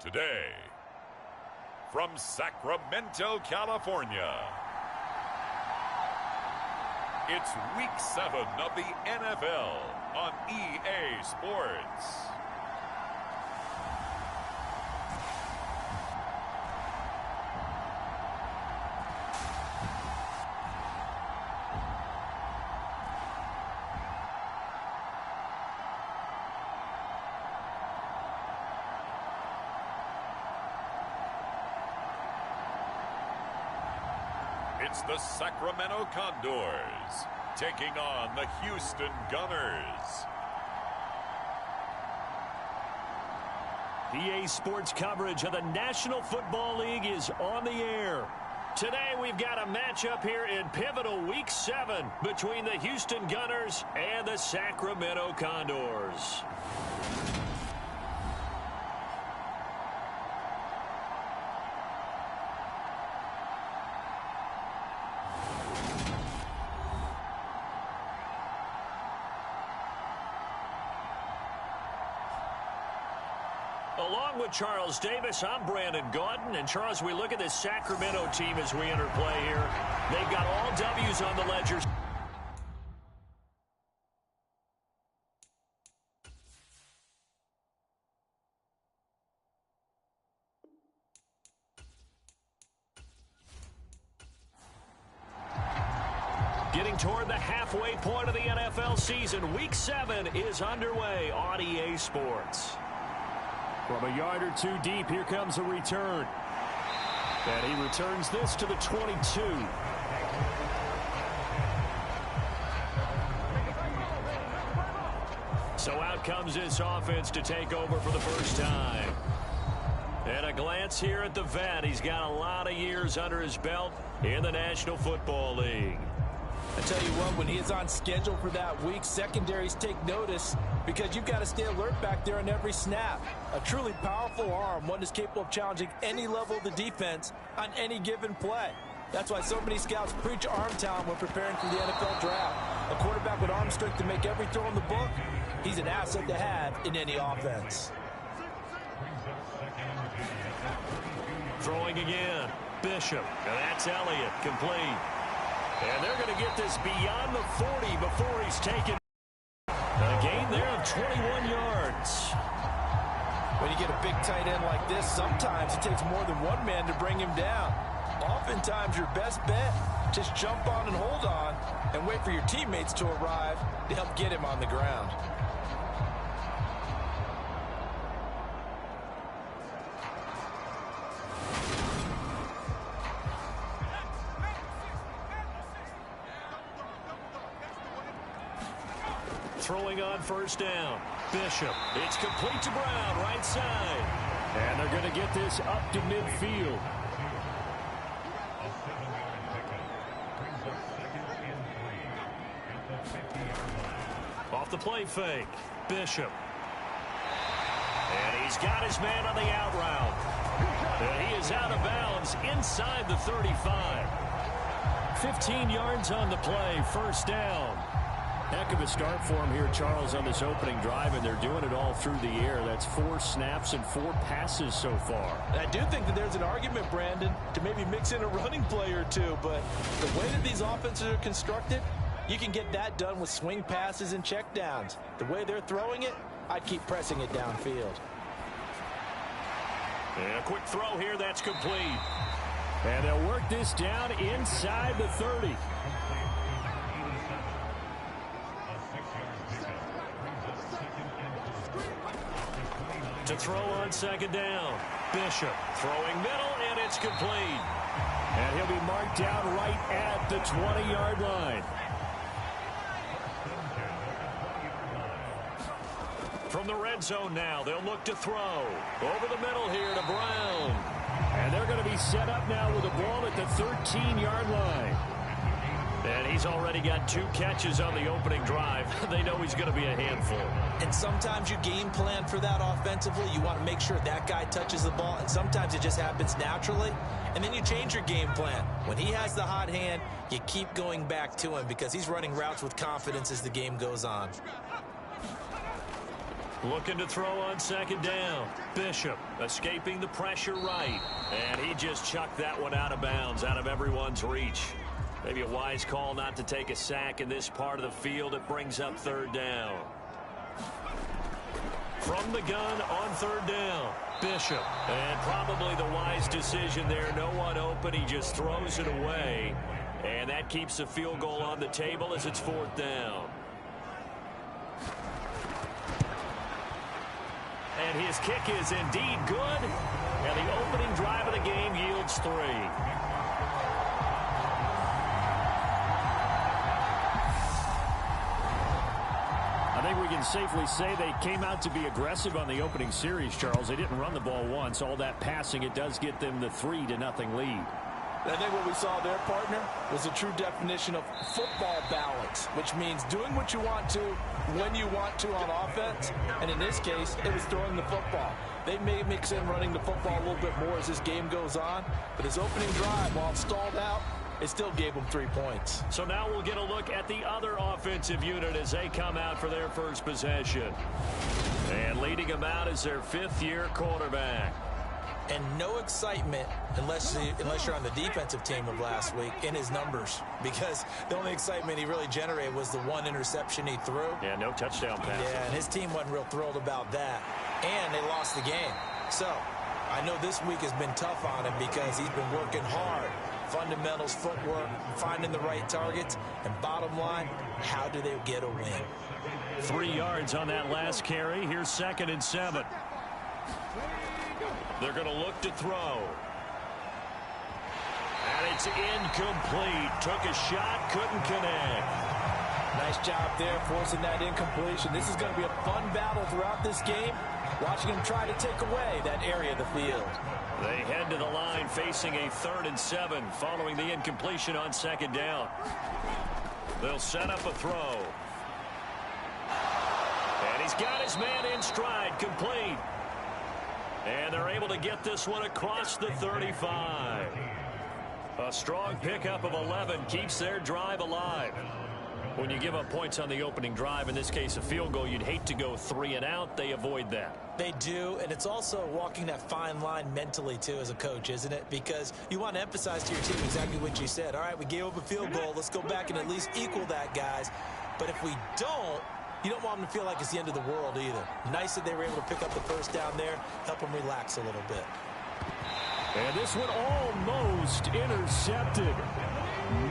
Today, from Sacramento, California, it's Week 7 of the NFL on EA Sports. It's the Sacramento Condors taking on the Houston Gunners. EA Sports coverage of the National Football League is on the air. Today we've got a matchup here in pivotal Week 7 between the Houston Gunners and the Sacramento Condors. Along with Charles Davis, I'm Brandon Gaudin. And Charles, we look at this Sacramento team as we enter play here. They've got all W's on the ledger. Getting toward the halfway point of the NFL season, Week 7 is underway on EA Sports. From a yard or two deep, here comes a return. And he returns this to the 22. So out comes this offense to take over for the first time. And a glance here at the vet. He's got a lot of years under his belt in the National Football League. I tell you what, when he is on schedule for that week, secondaries take notice because you've got to stay alert back there on every snap. A truly powerful arm, one is capable of challenging any level of the defense on any given play. That's why so many scouts preach arm talent when preparing for the NFL draft. A quarterback with arm strength to make every throw in the book, he's an asset to have in any offense. Throwing again, Bishop, and that's Elliott, complete. And they're going to get this beyond the 40 before he's taken. A gain there of 21 yards. When you get a big tight end like this, sometimes it takes more than one man to bring him down. Oftentimes, your best bet, just jump on and hold on and wait for your teammates to arrive to help get him on the ground. Throwing on first down. Bishop. It's complete to Brown, right side. And they're going to get this up to midfield. Off the play fake. Bishop. And he's got his man on the out route. And he is out of bounds inside the 35. 15 yards on the play, first down. Heck of a start for him here, Charles, on this opening drive, and they're doing it all through the air. That's 4 snaps and 4 passes so far. I do think that there's an argument, Brandon, to maybe mix in a running play or two, but the way that these offenses are constructed, you can get that done with swing passes and checkdowns. The way they're throwing it, I'd keep pressing it downfield. And a quick throw here, that's complete. And they'll work this down inside the 30. To throw on second down. Bishop throwing middle, and it's complete. And he'll be marked down right at the 20-yard line. From the red zone now, they'll look to throw. Over the middle here to Brown. And they're going to be set up now with the ball at the 13-yard line. And he's already got 2 catches on the opening drive. They know he's going to be a handful. And sometimes you game plan for that offensively. You want to make sure that guy touches the ball, and sometimes it just happens naturally. And then you change your game plan. When he has the hot hand, you keep going back to him because he's running routes with confidence as the game goes on. Looking to throw on second down. Bishop escaping the pressure right. And he just chucked that one out of bounds, out of everyone's reach. Maybe a wise call not to take a sack in this part of the field. It brings up third down. From the gun on third down, Bishop. And probably the wise decision there. No one open. He just throws it away. And that keeps the field goal on the table as it's fourth down. And his kick is indeed good. And the opening drive of the game yields 3. I think we can safely say they came out to be aggressive on the opening series, Charles. They didn't run the ball once. All that passing, it does get them the 3-0 lead. I think what we saw there, partner, was a true definition of football balance, which means doing what you want to when you want to on offense. And in this case, it was throwing the football. They may mix in running the football a little bit more as this game goes on. But his opening drive, while stalled out, it still gave them 3 points. So now we'll get a look at the other offensive unit as they come out for their first possession. And leading them out is their 5th-year quarterback. And no excitement unless you're on the defensive team of last week in his numbers, because the only excitement he really generated was the 1 interception he threw. Yeah, no touchdown pass. Yeah, and his team wasn't real thrilled about that. And they lost the game. So I know this week has been tough on him because he's been working hard. Fundamentals, footwork, finding the right targets. And bottom line, how do they get a win? 3 yards on that last carry. Here's 2nd and 7. They're going to look to throw. And it's incomplete. Took a shot, couldn't connect. Nice job there, forcing that incompletion. This is going to be a fun battle throughout this game. Watching him try to take away that area of the field. They head to the line facing a 3rd and 7 following the incompletion on 2nd down. They'll set up a throw. And he's got his man in stride, complete. And they're able to get this one across the 35. A strong pickup of 11 keeps their drive alive. When you give up points on the opening drive, in this case a field goal, you'd hate to go 3 and out. They avoid that. They do, and it's also walking that fine line mentally, too, as a coach, isn't it? Because you want to emphasize to your team exactly what you said. All right, we gave up a field goal. Let's go back and at least equal that, guys. But if we don't, you don't want them to feel like it's the end of the world either. Nice that they were able to pick up the first down there, help them relax a little bit. And this one almost intercepted.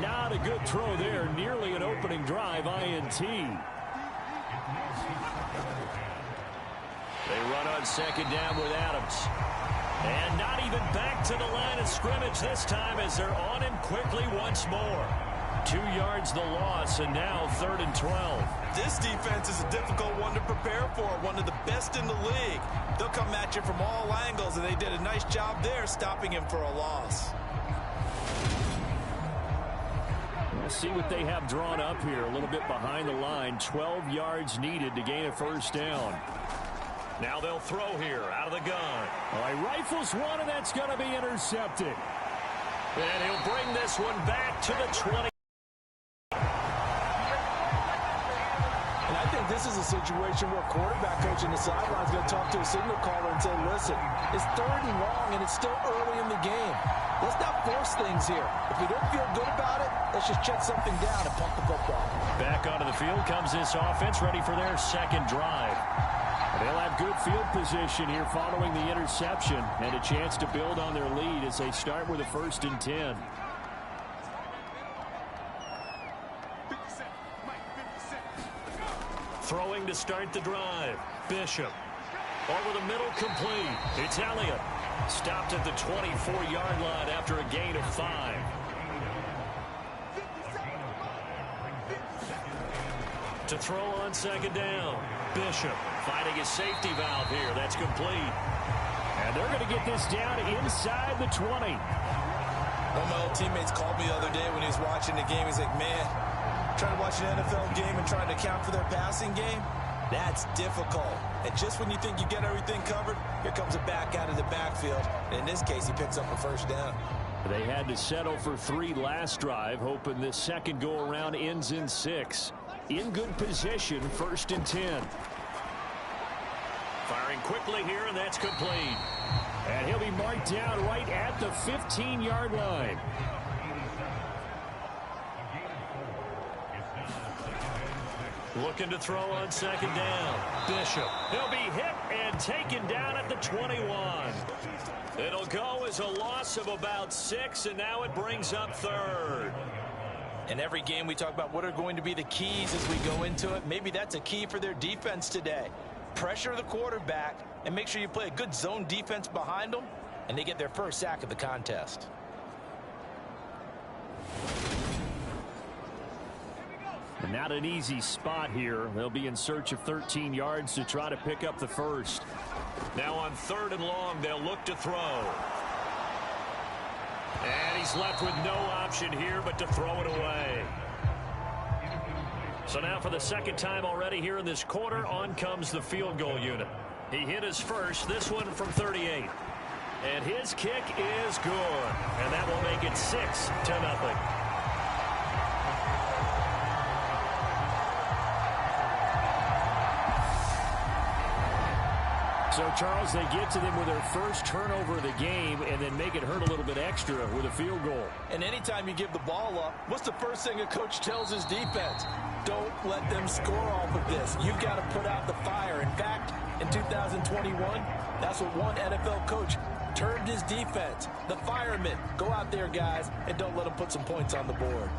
Not a good throw there. Nearly an opening drive INT. They run on 2nd down with Adams. And not even back to the line of scrimmage this time as they're on him quickly once more. 2 yards the loss, and now 3rd and 12. This defense is a difficult one to prepare for, one of the best in the league. They'll come at you from all angles, and they did a nice job there stopping him for a loss. We'll see what they have drawn up here. A little bit behind the line. 12 yards needed to gain a first down. Now they'll throw here out of the gun. All right, rifles one, and that's going to be intercepted. And he'll bring this one back to the 20. And I think this is a situation where quarterback coach in the sideline is going to talk to a signal caller and say, listen, it's 3rd and long, and it's still early in the game. Let's not force things here. If we don't feel good about it, let's just check something down and punt the football. Back onto the field comes this offense, ready for their 2nd drive. They'll have good field position here following the interception and a chance to build on their lead as they start with a 1st and 10. Throwing to start the drive. Bishop. Over the middle, complete. It's Elliott. Stopped at the 24-yard line after a gain of 5. To throw on 2nd down. Bishop finding his safety valve here. That's complete. And they're going to get this down inside the 20. One of my old teammates called me the other day when he was watching the game. He's like, man, trying to watch an NFL game and trying to account for their passing game, that's difficult. And just when you think you get everything covered, here comes a back out of the backfield. And in this case, he picks up a first down. They had to settle for 3 last drive, hoping this second go-around ends in 6. In good position, 1st and 10. Firing quickly here, and that's complete. And he'll be marked down right at the 15-yard line. Looking to throw on second down. Bishop. He'll be hit and taken down at the 21. It'll go as a loss of about 6, and now it brings up third. In every game we talk about what are going to be the keys as we go into it. Maybe that's a key for their defense today. Pressure the quarterback and make sure you play a good zone defense behind them, and they get their first sack of the contest. And not an easy spot here. They'll be in search of 13 yards to try to pick up the first. Now on 3rd and long, they'll look to throw. And he's left with no option here but to throw it away. So now for the second time already here in this quarter, on comes the field goal unit. He hit his first, this one from 38. And his kick is good. And that will make it 6-0. So, Charles, they get to them with their first turnover of the game and then make it hurt a little bit extra with a field goal. And anytime you give the ball up, what's the first thing a coach tells his defense? Don't let them score off of this. You've got to put out the fire. In fact, in 2021, that's what one NFL coach termed his defense. The firemen. Go out there, guys, and don't let them put some points on the board.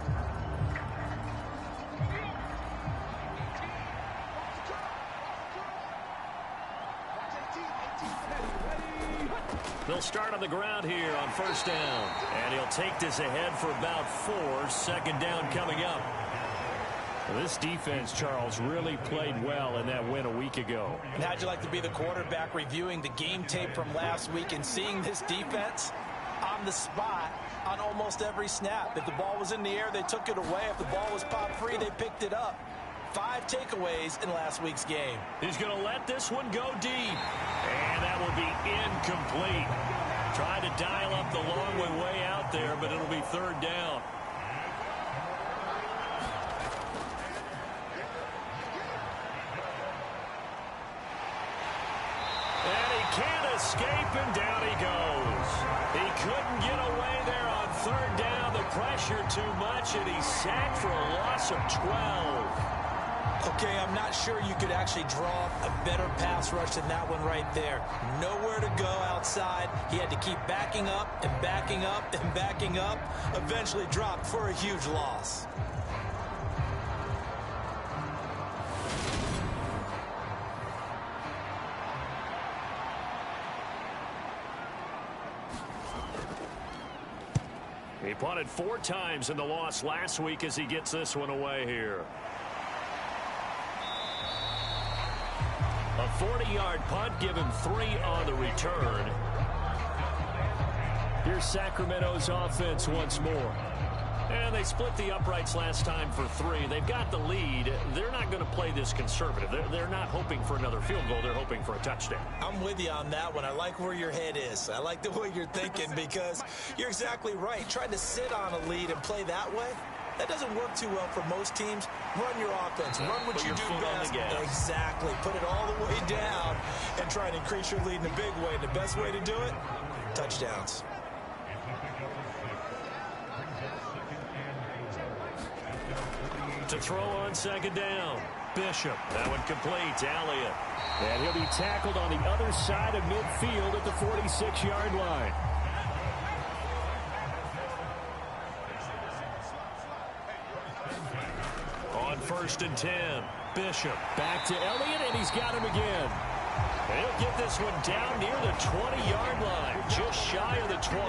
They'll start on the ground here on first down. And he'll take this ahead for about 4. Second down coming up. Well, this defense, Charles, really played well in that win a week ago. And how'd you like to be the quarterback reviewing the game tape from last week and seeing this defense on the spot on almost every snap? If the ball was in the air, they took it away. If the ball was popped free, they picked it up. 5 takeaways in last week's game. He's going to let this one go deep. And that will be incomplete. Trying to dial up the long way out there, but it'll be 3rd down. And he can't escape, and down he goes. He couldn't get away there on 3rd down. The pressure too much, and he's sacked for a loss of 12. Okay, I'm not sure you could actually draw a better pass rush than that one right there. Nowhere to go outside. He had to keep backing up and backing up and backing up. Eventually dropped for a huge loss. He punted 4 times in the loss last week as he gets this one away here. A 40-yard punt, give him 3 on the return. Here's Sacramento's offense once more. And they split the uprights last time for 3. They've got the lead. They're not going to play this conservative. They're not hoping for another field goal. They're hoping for a touchdown. I'm with you on that one. I like where your head is. I like the way you're thinking because you're exactly right. Trying to sit on a lead and play that way, that doesn't work too well for most teams. Run your offense. Run what you do best. Exactly. Put it all the way down and try and increase your lead in a big way. And the best way to do it, touchdowns. To throw on second down. Bishop. That one complete. Elliott. And he'll be tackled on the other side of midfield at the 46-yard line. On 1st and 10. Bishop back to Elliott, and he's got him again. He'll get this one down near the 20-yard line, just shy of the 20.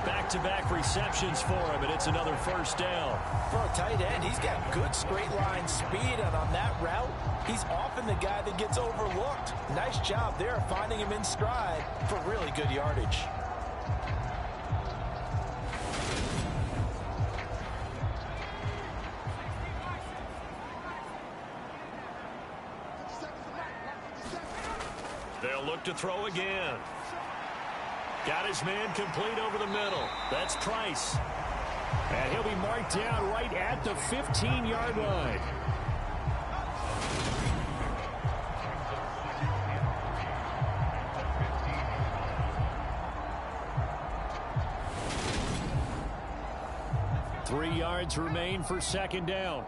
Back-to-back receptions for him, and it's another first down. For a tight end, he's got good straight line speed, and on that route, he's often the guy that gets overlooked. Nice job there finding him in stride for really good yardage. They'll look to throw again. Got his man complete over the middle. That's Price. And he'll be marked down right at the 15-yard line. 3 yards remain for second down.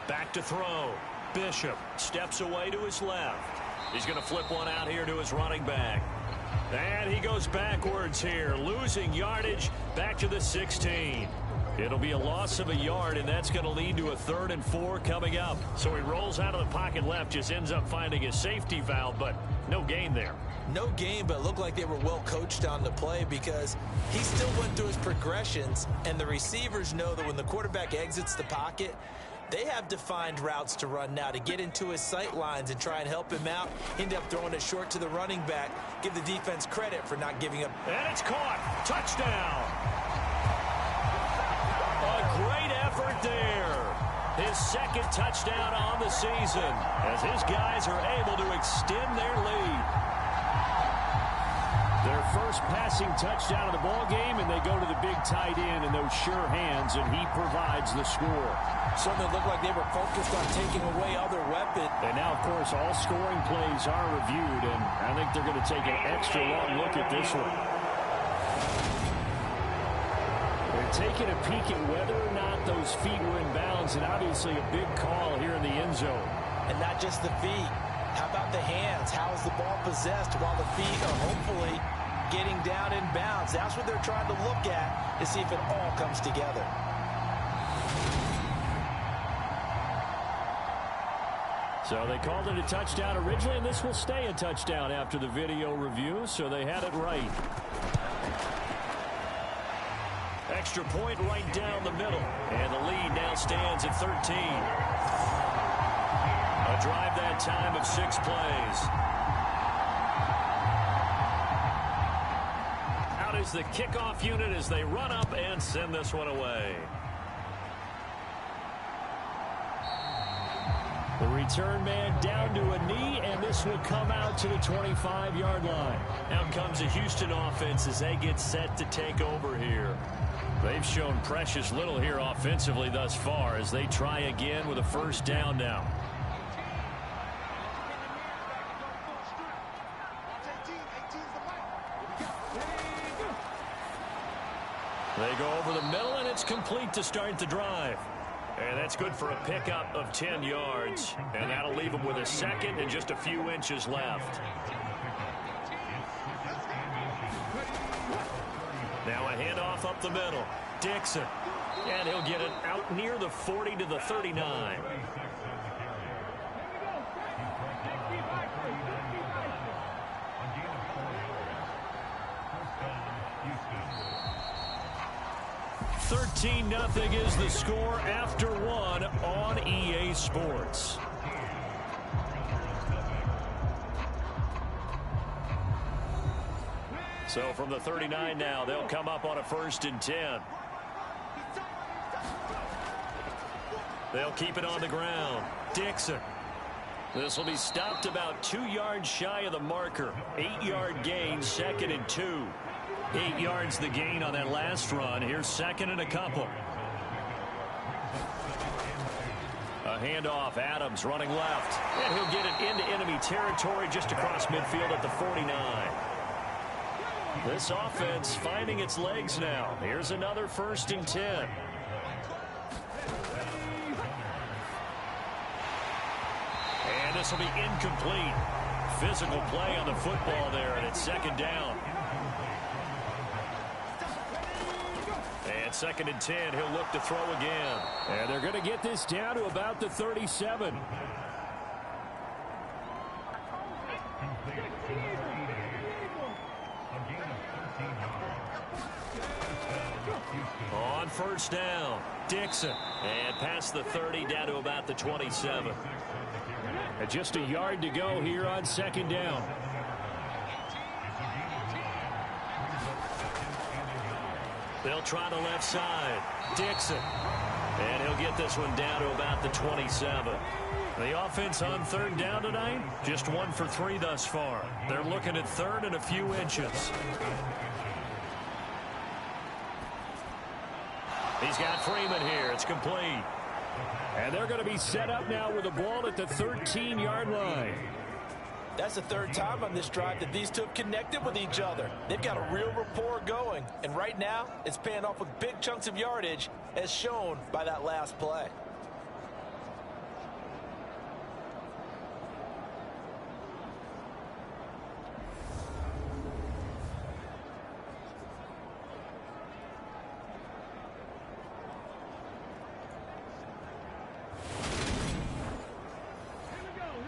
Back to throw. Bishop steps away to his left. He's going to flip one out here to his running back. And he goes backwards here, losing yardage back to the 16. It'll be a loss of a yard, and that's going to lead to a 3rd and 4 coming up. So he rolls out of the pocket left, just ends up finding a safety valve, but no gain there. No gain, but it looked like they were well coached on the play because he still went through his progressions, and the receivers know that when the quarterback exits the pocket, they have defined routes to run now to get into his sight lines and try and help him out. End up throwing it short to the running back. Give the defense credit for not giving up. And it's caught. Touchdown. A great effort there. His 2nd touchdown on the season as his guys are able to extend their lead. Their first passing touchdown of the ball game, and they go to the big tight end in those sure hands, and he provides the score. Something that looked like they were focused on taking away other weapons. And now, of course, all scoring plays are reviewed, and I think they're going to take an extra long look at this one. They're taking a peek at whether or not those feet were in bounds, and obviously a big call here in the end zone. And not just the feet. How about the hands? How is the ball possessed while the feet are hopefully getting down in bounds? That's what they're trying to look at to see if it all comes together. So they called it a touchdown originally, and this will stay a touchdown after the video review, so they had it right. Extra point right down the middle, and the lead now stands at 13. A drive that time of 6 plays. Out is the kickoff unit as they run up and send this one away. The return man down to a knee, and this will come out to the 25-yard line. Out comes the Houston offense as they get set to take over here. They've shown precious little here offensively thus far as they try again with a 1st down now. They go over the middle, and it's complete to start the drive. And that's good for a pickup of 10 yards. And that'll leave them with a 2nd and just a few inches left. Now a handoff up the middle. Dixon. And he'll get it out near the 40 to the 39. Nothing is the score after 1 on EA Sports. So from the 39 now, they'll come up on a 1st and 10. They'll keep it on the ground. Dixon. This will be stopped about 2 yards shy of the marker. 8-yard gain, 2nd and 2. 8 yards the gain on that last run. Here's 2nd and a couple. A handoff. Adams running left. And he'll get it into enemy territory just across midfield at the 49. This offense finding its legs now. Here's another 1st and 10. And this will be incomplete. Physical play on the football there, and it's 2nd down. And 2nd and 10, he'll look to throw again. And they're going to get this down to about the 37. On 1st down, Dixon. And past the 30, down to about the 27. And just a yard to go here on 2nd down. They'll try the left side. Dixon. And he'll get this one down to about the 27. The offense on 3rd down tonight, just 1 for 3 thus far. They're looking at 3rd and a few inches. He's got Freeman here. It's complete. And they're going to be set up now with the ball at the 13-yard line. That's the third time on this drive that these two have connected with each other. They've got a real rapport going, and right now it's paying off with big chunks of yardage, as shown by that last play.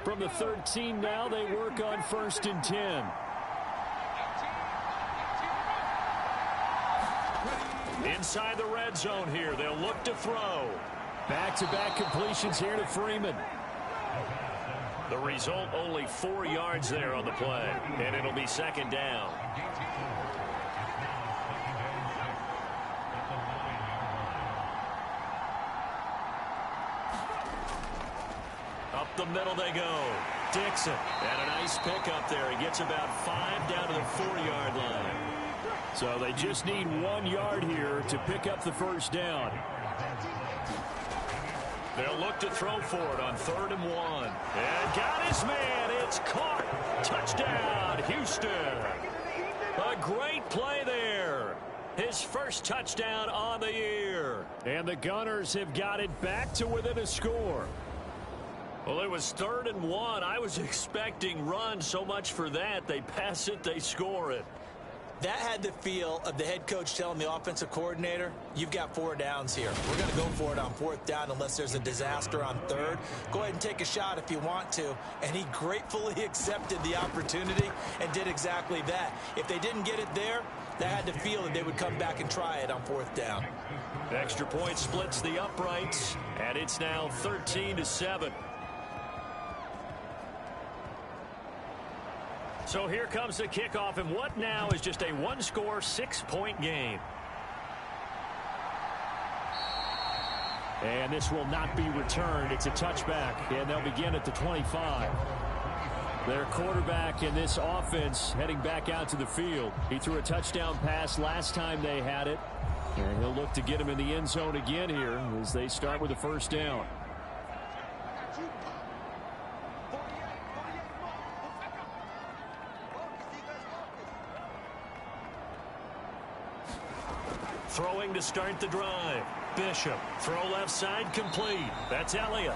From the 13 now, they work on 1st and 10. Inside the red zone here, they'll look to throw. Back-to-back completions here to Freeman. The result, only 4 yards there on the play, and it'll be 2nd down. Up the middle they go. Dixon. And a nice pick up there. He gets about 5 down to the 4-yard line. So they just need 1 yard here to pick up the 1st down. They'll look to throw for it on 3rd and 1. And got his man. It's caught. Touchdown, Houston. A great play there. His first touchdown on the year. And the Gunners have got it back to within a score. Well, it was 3rd and 1. I was expecting run, so much for that. They pass it, they score it. That had the feel of the head coach telling the offensive coordinator, you've got 4 downs here. We're going to go for it on 4th down unless there's a disaster on 3rd. Go ahead and take a shot if you want to. And he gratefully accepted the opportunity and did exactly that. If they didn't get it there, they had to feel that they would come back and try it on 4th down. Extra point splits the uprights, and it's now 13-7. So here comes the kickoff, and what now is just a 1-score, 6-point game. And this will not be returned. It's a touchback, and they'll begin at the 25. Their quarterback in this offense heading back out to the field. He threw a touchdown pass last time they had it, and he'll look to get him in the end zone again here as they start with the 1st down. Throwing to start the drive. Bishop. Throw left side complete. That's Elliott.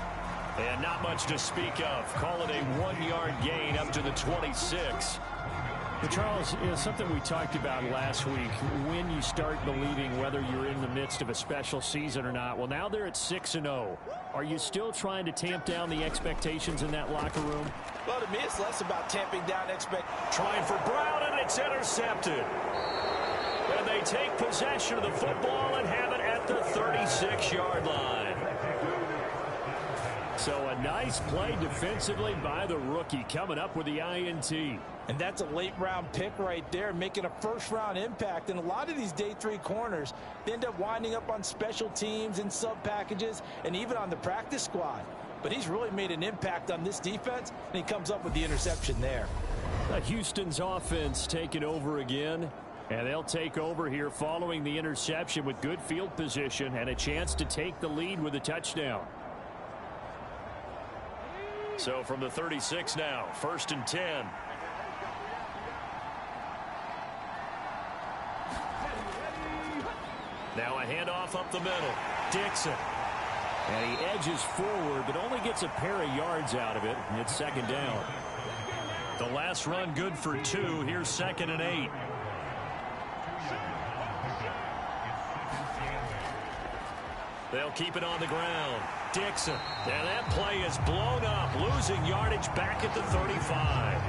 And not much to speak of. Call it a 1-yard gain up to the 26. Well, Charles, something we talked about last week, when you start believing whether you're in the midst of a special season or not. Well, now they're at 6-0. Are you still trying to tamp down the expectations in that locker room? Well, to me, it's less about tamping down expectations. Trying for Brown, and it's intercepted. And they take possession of the football and have it at the 36-yard line. So a nice play defensively by the rookie, coming up with the INT. And that's a late-round pick right there, making a first-round impact. And a lot of these day 3 corners, they end up winding up on special teams and sub-packages and even on the practice squad. But he's really made an impact on this defense, and he comes up with the interception there. Houston's offense taking over again. And they'll take over here following the interception with good field position and a chance to take the lead with a touchdown. So from the 36 now, 1st and 10. Now a handoff up the middle. Dixon. And he edges forward, but only gets a pair of yards out of it. And it's 2nd down. The last run good for 2. Here's 2nd and 8. They'll keep it on the ground. Dixon. And that play is blown up, losing yardage back at the 35.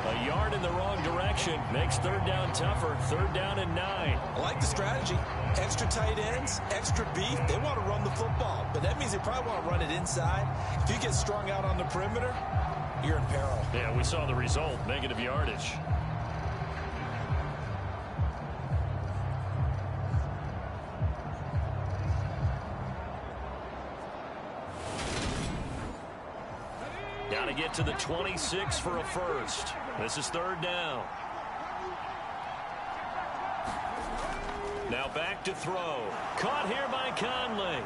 A yard in the wrong direction makes 3rd down tougher. 3rd down and 9. I like the strategy. Extra tight ends, extra beef. They want to run the football, but that means they probably want to run it inside. If you get strung out on the perimeter, you're in peril. Yeah, we saw the result, negative yardage. Got to get to the 26 for a first. This is 3rd down. Now back to throw. Caught here by Conley.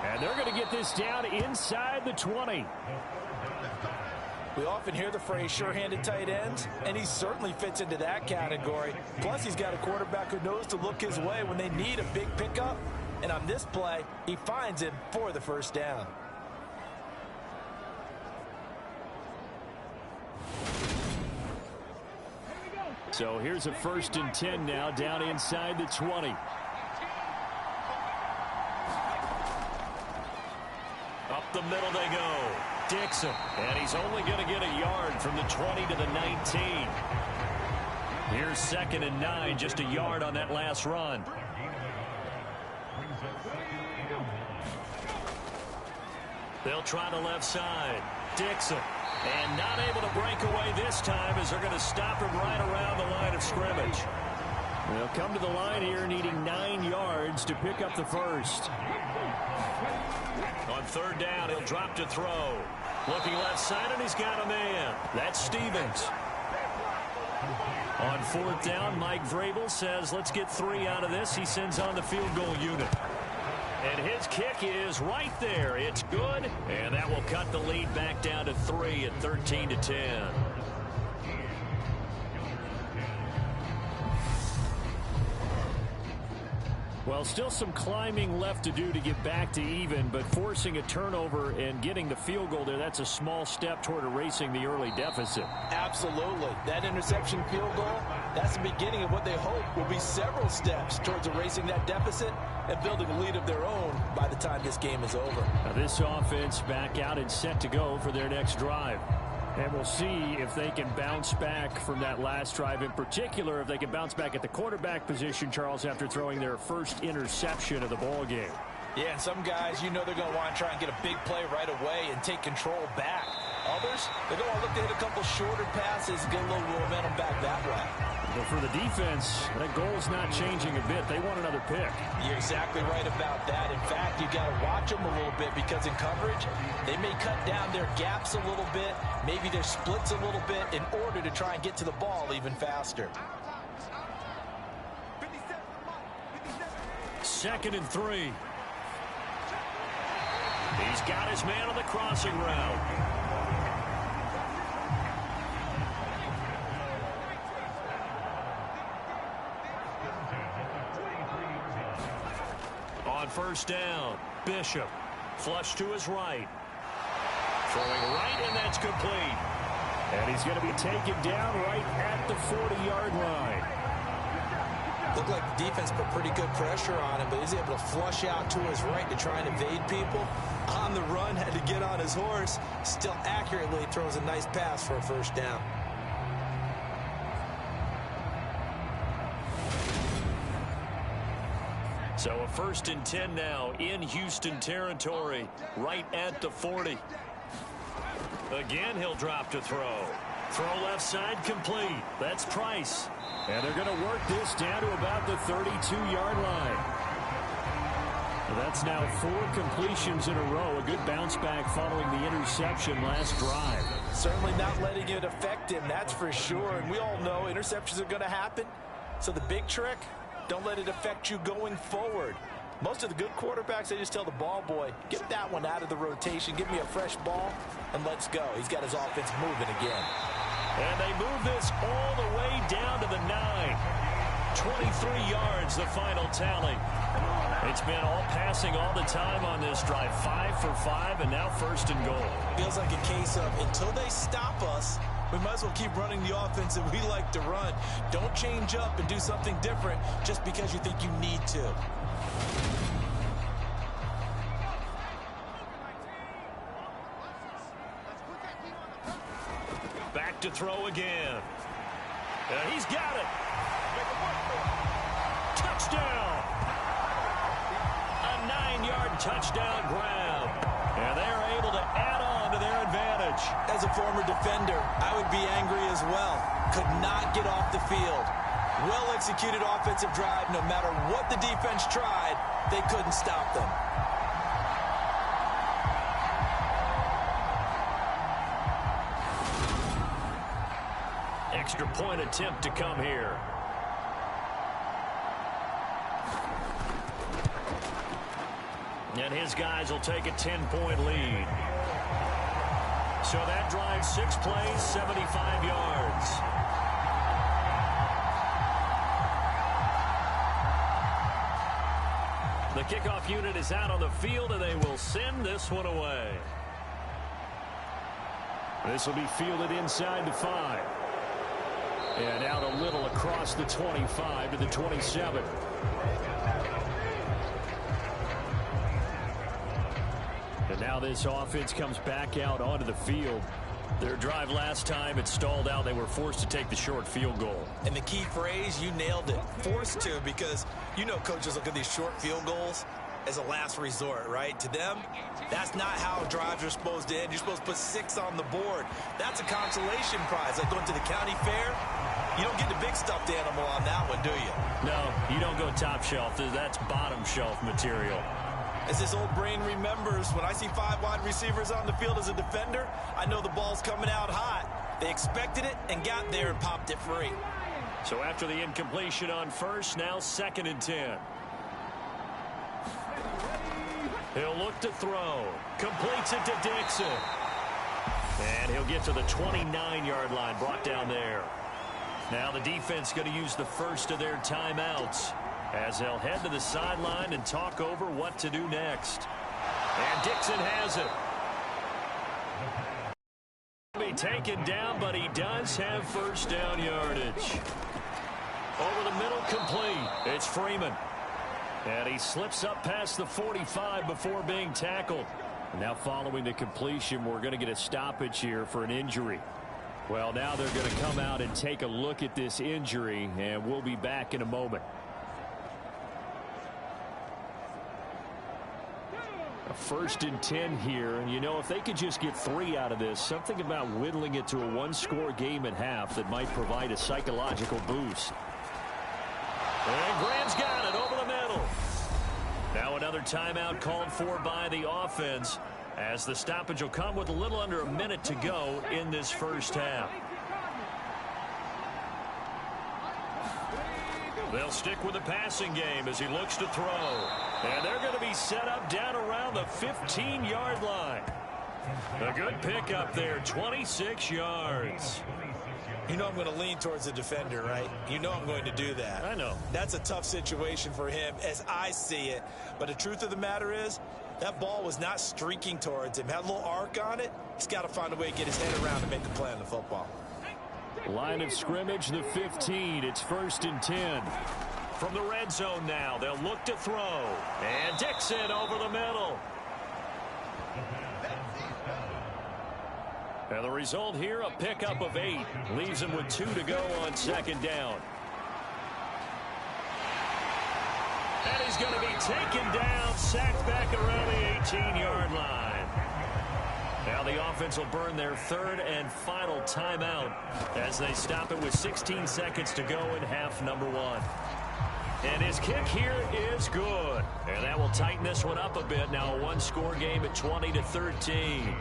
And they're going to get this down inside the 20. We often hear the phrase sure-handed tight ends, and he certainly fits into that category. Plus, he's got a quarterback who knows to look his way when they need a big pickup. And on this play, he finds him for the first down. So here's a 1st and 10 now, down inside the 20. Up the middle they go. Dixon. And he's only going to get a yard from the 20 to the 19. Here's 2nd and 9, just a yard on that last run. They'll try the left side. Dixon. And not able to break away this time as they're going to stop him right around the line of scrimmage. They'll come to the line here needing 9 yards to pick up the first. On 3rd down, he'll drop to throw. Looking left side, and he's got a man. That's Stevens. On 4th down, Mike Vrabel says, let's get 3 out of this. He sends on the field goal unit. And his kick is right there. It's good, and that will cut the lead back down to 3 at 13-10. Well, still some climbing left to do to get back to even, but forcing a turnover and getting the field goal there, that's a small step toward erasing the early deficit. Absolutely. That interception field goal, that's the beginning of what they hope will be several steps towards erasing that deficit and building a lead of their own by the time this game is over. Now this offense back out and set to go for their next drive. And we'll see if they can bounce back from that last drive. In particular, if they can bounce back at the quarterback position, Charles, after throwing their first interception of the ball game. Yeah, and some guys, you know they're going to want to try and get a big play right away and take control back. Others, they're going to want to look to hit a couple shorter passes and get a little momentum back that way. But for the defense, that goal's not changing a bit. They want another pick. You're exactly right about that. In fact, you got to watch them a little bit because in coverage, they may cut down their gaps a little bit, maybe their splits a little bit in order to try and get to the ball even faster. 2nd and 3. He's got his man on the crossing route. On 1st down, Bishop. Flush to his right. Throwing right, and that's complete. And he's going to be taken down right at the 40-yard line. Looked like the defense put pretty good pressure on him, but he's able to flush out to his right to try and evade people. On the run, had to get on his horse. Still accurately throws a nice pass for a 1st down. So a 1st and 10 now in Houston territory, right at the 40. Again, he'll drop to throw. Throw left side complete. That's Price. And they're going to work this down to about the 32-yard line. That's now 4 completions in a row. A good bounce back following the interception last drive. Certainly not letting it affect him, that's for sure. And we all know interceptions are going to happen. So the big trick, don't let it affect you going forward. Most of the good quarterbacks, they just tell the ball boy, get that one out of the rotation, give me a fresh ball, and let's go. He's got his offense moving again. And they move this all the way down to the 9. 23 yards, the final tally. It's been all passing all the time on this drive. 5 for 5, and now 1st and goal. Feels like a case of until they stop us, we might as well keep running the offense that we like to run. Don't change up and do something different just because you think you need to. Back to throw again. And he's got it. Touchdown. A 9-yard touchdown grab. And they're able to add on to their advantage. As a former defender, I would be angry as well. Could not get off the field. Well-executed offensive drive. No matter what the defense tried, they couldn't stop them. Extra point attempt to come here. And his guys will take a 10-point lead. So that drive, 6 plays, 75 yards. The kickoff unit is out on the field, and they will send this one away. This will be fielded inside the 5. And out a little across the 25 to the 27. And now this offense comes back out onto the field. Their drive last time, it stalled out. They were forced to take the short field goal. And the key phrase, you nailed it. Forced to, because you know coaches look at these short field goals as a last resort, right? To them, that's not how drives are supposed to end. You're supposed to put 6 on the board. That's a consolation prize. Like going to the county fair, you don't get the big stuffed animal on that one, do you? No, you don't go top shelf. That's bottom shelf material. As this old brain remembers, when I see 5 wide receivers on the field as a defender, I know the ball's coming out hot. They expected it and got there and popped it free. So after the incompletion on first, now 2nd and 10. He'll look to throw. Completes it to Dixon. And he'll get to the 29-yard line, brought down there. Now the defense going to use the first of their timeouts as they'll head to the sideline and talk over what to do next. And Dixon has it. Be taken down, but he does have first down yardage. Over the middle, complete. It's Freeman. And he slips up past the 45 before being tackled. And now following the completion, we're going to get a stoppage here for an injury. Well, now they're going to come out and take a look at this injury, and we'll be back in a moment. A 1st and 10 here, and you know, if they could just get 3 out of this, something about whittling it to a 1-score game at half that might provide a psychological boost. And Graham's got it over the middle. Now another timeout called for by the offense, as the stoppage will come with a little under a minute to go in this first half. They'll stick with the passing game as he looks to throw. And they're going to be set up down around the 15-yard line. A good pickup there, 26 yards. You know I'm going to lean towards the defender, right? You know I'm going to do that. I know. That's a tough situation for him as I see it. But the truth of the matter is, that ball was not streaking towards him. Had a little arc on it. He's got to find a way to get his head around and make a play on the football. Line of scrimmage, the 15. It's 1st and 10. From the red zone now, they'll look to throw. And Dixon over the middle. And the result here, a pickup of 8. Leaves him with 2 to go on 2nd down. And he's going to be taken down, sacked back around the 18-yard line. Now the offense will burn their 3rd and final timeout as they stop it with 16 seconds to go in half number 1. And his kick here is good. And that will tighten this one up a bit. Now a 1-score game at 20-13.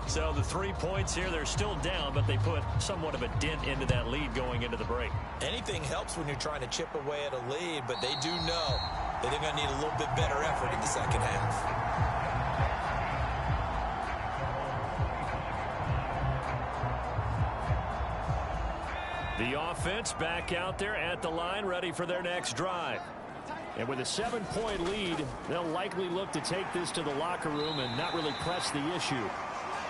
So the 3 points here, they're still down, but they put somewhat of a dent into that lead going into the break. Anything helps when you're trying to chip away at a lead, but they do know that they're going to need a little bit better effort in the second half. The offense back out there at the line, ready for their next drive. And with a 7-point lead, they'll likely look to take this to the locker room and not really press the issue.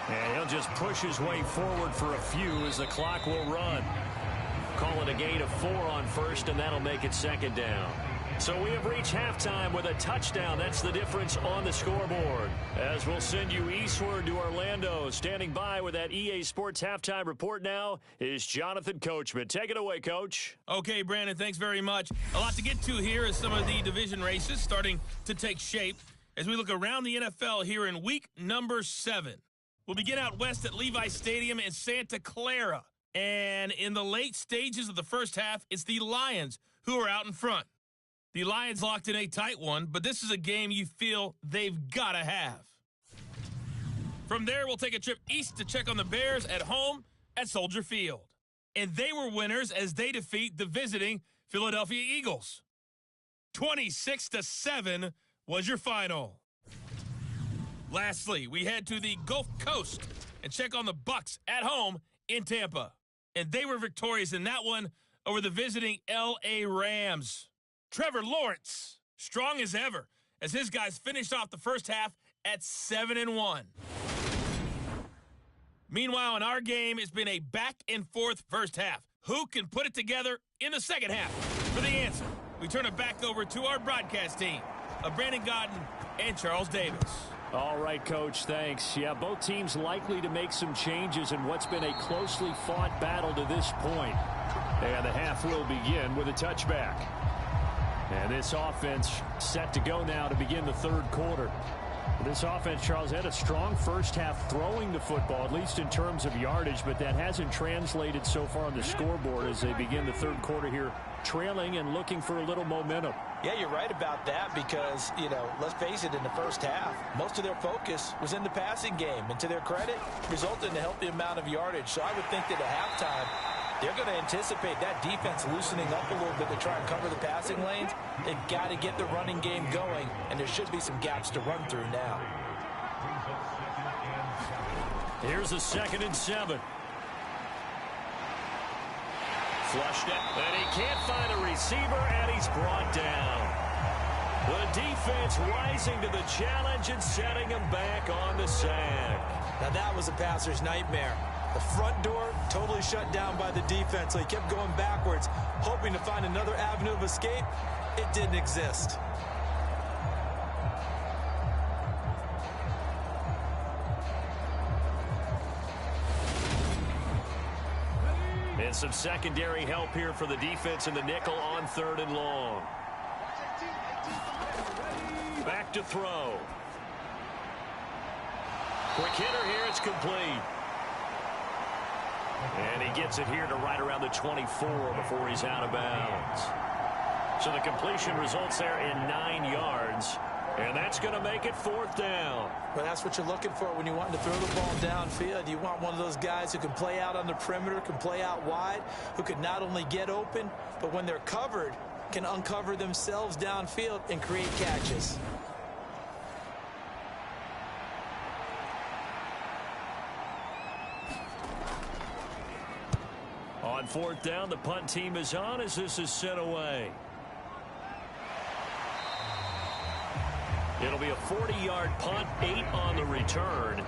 And he'll just push his way forward for a few as the clock will run. Call it a gain of 4 on first, and that'll make it 2nd down. So we have reached halftime with a touchdown. That's the difference on the scoreboard. As we'll send you eastward to Orlando. Standing by with that EA Sports halftime report now is Jonathan Coachman. Take it away, Coach. Okay, Brandon, thanks very much. A lot to get to here as some of the division races starting to take shape as we look around the NFL here in week number 7. We'll begin out west at Levi Stadium in Santa Clara. And in the late stages of the first half, it's the Lions who are out in front. The Lions locked in a tight one, but this is a game you feel they've got to have. From there, we'll take a trip east to check on the Bears at home at Soldier Field. And they were winners as they defeat the visiting Philadelphia Eagles. 26-7 was your final. Lastly, we head to the Gulf Coast and check on the Bucs at home in Tampa. And they were victorious in that one over the visiting L.A. Rams. Trevor Lawrence, strong as ever, as his guys finished off the first half at 7-1. Meanwhile, in our game, it's been a back-and-forth first half. Who can put it together in the second half? For the answer, we turn it back over to our broadcast team of Brandon Godden and Charles Davis. All right, Coach, thanks. Yeah, both teams likely to make some changes in what's been a closely fought battle to this point. And the half will begin with a touchback. And this offense set to go now to begin the third quarter. This offense, Charles, had a strong first half throwing the football, at least in terms of yardage, but that hasn't translated so far on the scoreboard as they begin the third quarter here, trailing and looking for a little momentum. Yeah, you're right about that because, let's face it, in the first half, most of their focus was in the passing game. And to their credit, resulted in a healthy amount of yardage. So I would think that at halftime, they're going to anticipate that defense loosening up a little bit to try and cover the passing lanes. They've got to get the running game going, and there should be some gaps to run through now. Here's a 2nd and 7. Flushed it, and he can't find a receiver, and he's brought down. The defense rising to the challenge and setting him back on the sack. Now that was a passer's nightmare. The front door totally shut down by the defense, so he kept going backwards, hoping to find another avenue of escape. It didn't exist. And some secondary help here for the defense in the nickel on 3rd and long. Back to throw. Quick hitter here, it's complete. And he gets it here to right around the 24 before he's out of bounds. So the completion results there in 9 yards. And that's going to make it 4th down. Well, that's what you're looking for when you want to throw the ball downfield. You want one of those guys who can play out on the perimeter, can play out wide, who can not only get open, but when they're covered, can uncover themselves downfield and create catches. On 4th down, the punt team is on as this is sent away. It'll be a 40-yard punt, 8 on the return.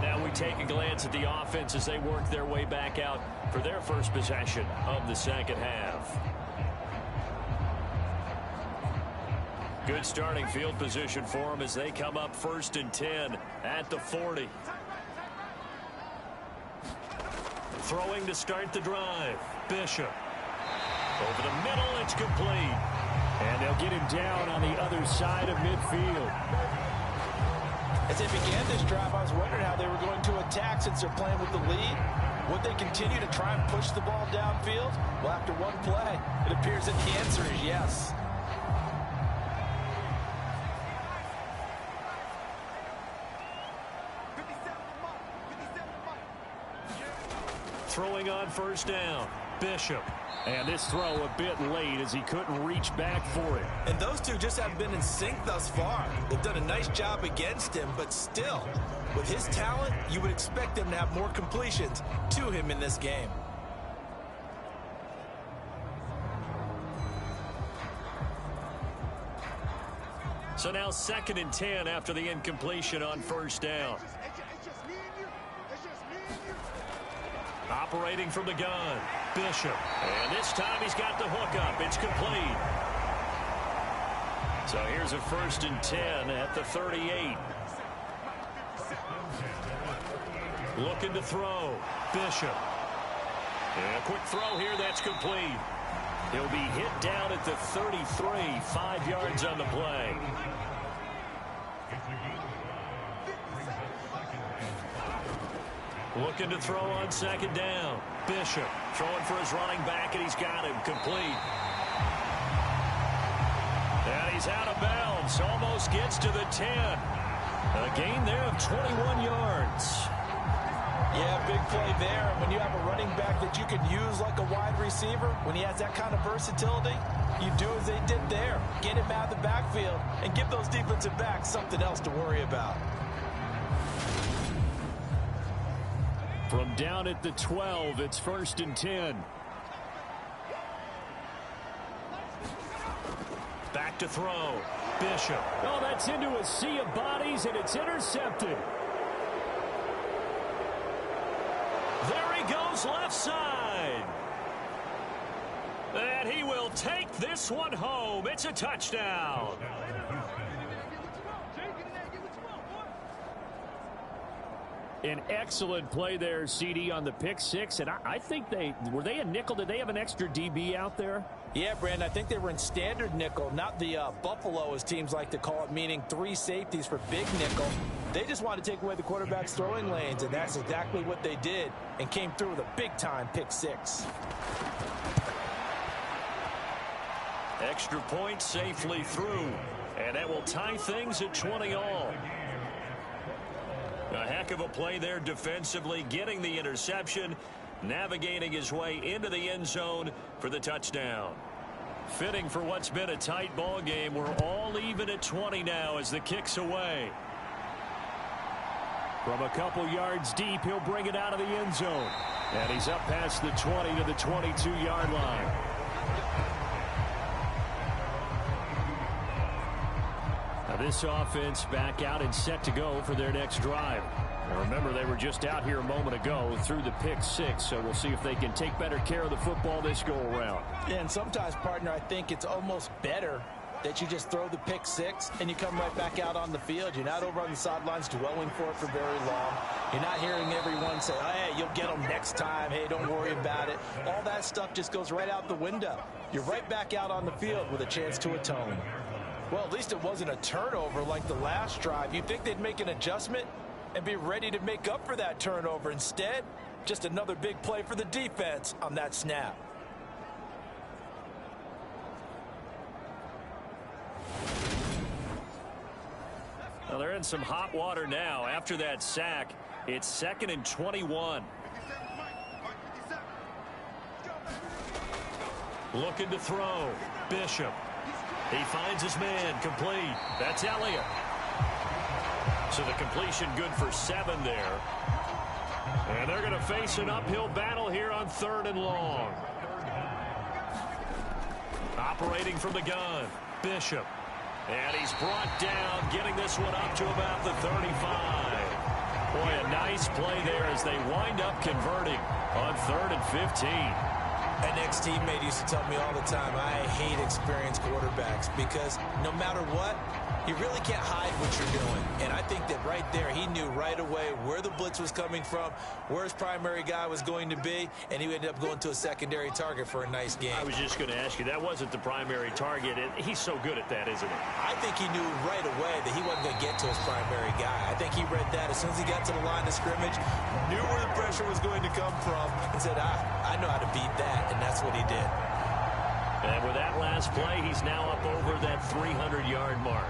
Now we take a glance at the offense as they work their way back out for their first possession of the second half. Good starting field position for them as they come up 1st and 10 at the 40. Throwing to start the drive. Bishop. Over the middle, it's complete. And they'll get him down on the other side of midfield. As they began this drive, I was wondering how they were going to attack since they're playing with the lead. Would they continue to try and push the ball downfield? Well, after one play, it appears that the answer is yes. Throwing on 1st down. Bishop. And this throw a bit late as he couldn't reach back for it. And those two just haven't been in sync thus far. They've done a nice job against him, but still, with his talent, you would expect them to have more completions to him in this game. So now 2nd and 10 after the incompletion on 1st down. Operating from the gun, Bishop. And this time he's got the hook up. It's complete. So here's a 1st and 10 at the 38. Looking to throw, Bishop. And a quick throw here, that's complete. He'll be hit down at the 33, 5 yards on the play. Looking to throw on 2nd down. Bishop throwing for his running back, and he's got him complete. And he's out of bounds. Almost gets to the 10. A gain there of 21 yards. Yeah, big play there. And when you have a running back that you can use like a wide receiver, when he has that kind of versatility, you do as they did there. Get him out of the backfield and give those defensive backs something else to worry about. From down at the 12, it's 1st and 10. Back to throw. Bishop. Oh, that's into a sea of bodies, and it's intercepted. There he goes left side. And he will take this one home. It's a touchdown. An excellent play there, CD, on the pick six. And I think were they a nickel? Did they have an extra DB out there? Yeah, Brandon, I think they were in standard nickel, not the Buffalo, as teams like to call it, meaning 3 safeties for big nickel. They just wanted to take away the quarterback's throwing lanes, and that's exactly what they did and came through with a big-time pick six. Extra point safely through. And that will tie things at 20 all. A heck of a play there defensively, getting the interception, navigating his way into the end zone for the touchdown. Fitting for what's been a tight ball game. We're all even at 20 now as the kick's away. From a couple yards deep, he'll bring it out of the end zone. And he's up past the 20 to the 22-yard line. Now this offense back out and set to go for their next drive. Now remember, they were just out here a moment ago through the pick six, so we'll see if they can take better care of the football this go-around. Yeah, and sometimes, partner, I think it's almost better that you just throw the pick six and you come right back out on the field. You're not over on the sidelines dwelling for it for very long. You're not hearing everyone say, oh, hey, you'll get them next time. Hey, don't worry about it. All that stuff just goes right out the window. You're right back out on the field with a chance to atone. Well, at least it wasn't a turnover like the last drive. You'd think they'd make an adjustment and be ready to make up for that turnover. Instead, just another big play for the defense on that snap. Well, they're in some hot water now. After that sack, it's 2nd and 21. Looking to throw. Bishop. He finds his man. Complete. That's Elliott. So the completion good for 7 there. And they're going to face an uphill battle here on 3rd and long. Operating from the gun. Bishop. And he's brought down, getting this one up to about the 35. Boy, a nice play there as they wind up converting on 3rd and 15. An ex-teammate used to tell me all the time, I hate experienced quarterbacks because no matter what, you really can't hide what you're doing. And I think that right there, he knew right away where the blitz was coming from, where his primary guy was going to be, and he ended up going to a secondary target for a nice game. I was just going to ask you, that wasn't the primary target. He's so good at that, isn't he? I think he knew right away that he wasn't going to get to his primary guy. I think he read that as soon as he got to the line of scrimmage, knew where the pressure was going to come from, and said, I know how to beat that, and that's what he did. And with that last play, he's now up over that 300-yard mark.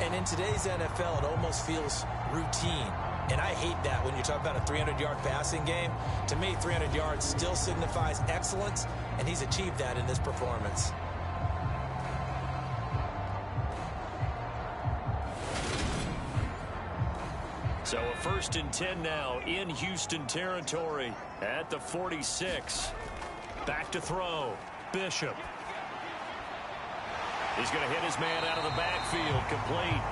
And in today's NFL, it almost feels routine. And I hate that when you talk about a 300-yard passing game. To me, 300 yards still signifies excellence, and he's achieved that in this performance. So a 1st and 10 now in Houston territory at the 46. Back to throw. Bishop. He's going to hit his man out of the backfield. Complete.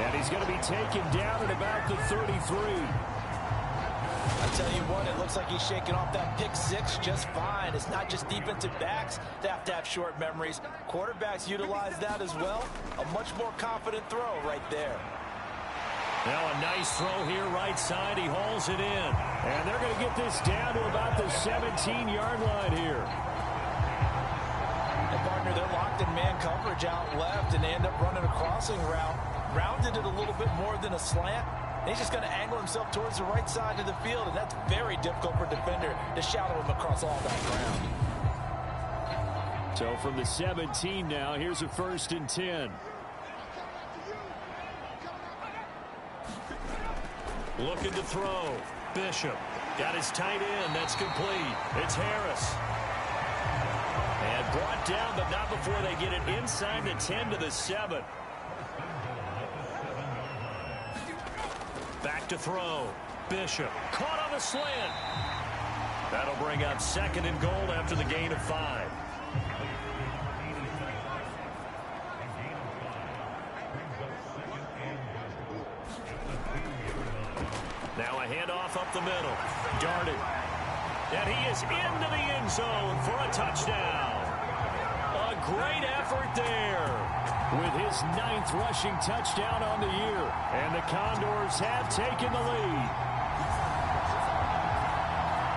And he's going to be taken down at about the 33. I tell you what, it looks like he's shaking off that pick six just fine. It's not just defensive backs that have to have short memories. Quarterbacks utilize that as well. A much more confident throw right there. Now a nice throw here right side. He hauls it in. And they're going to get this down to about the 17-yard line here. And partner, they're locked in man coverage out left, and they end up running a crossing route. Rounded it a little bit more than a slant. And he's just going to angle himself towards the right side of the field, and that's very difficult for a defender to shadow him across all that ground. So from the 17 now, here's a 1st and 10. Looking to throw. Bishop got his tight end. That's complete. It's Harris. And Brought down, but not before they get it inside the 10 to the 7. Back to throw. Bishop caught on the slant. That'll bring up 2nd and goal after the gain of 5. Now a handoff up the middle. Darted. And he is into the end zone for a touchdown. A great effort there. With his 9th rushing touchdown on the year. And the Condors have taken the lead.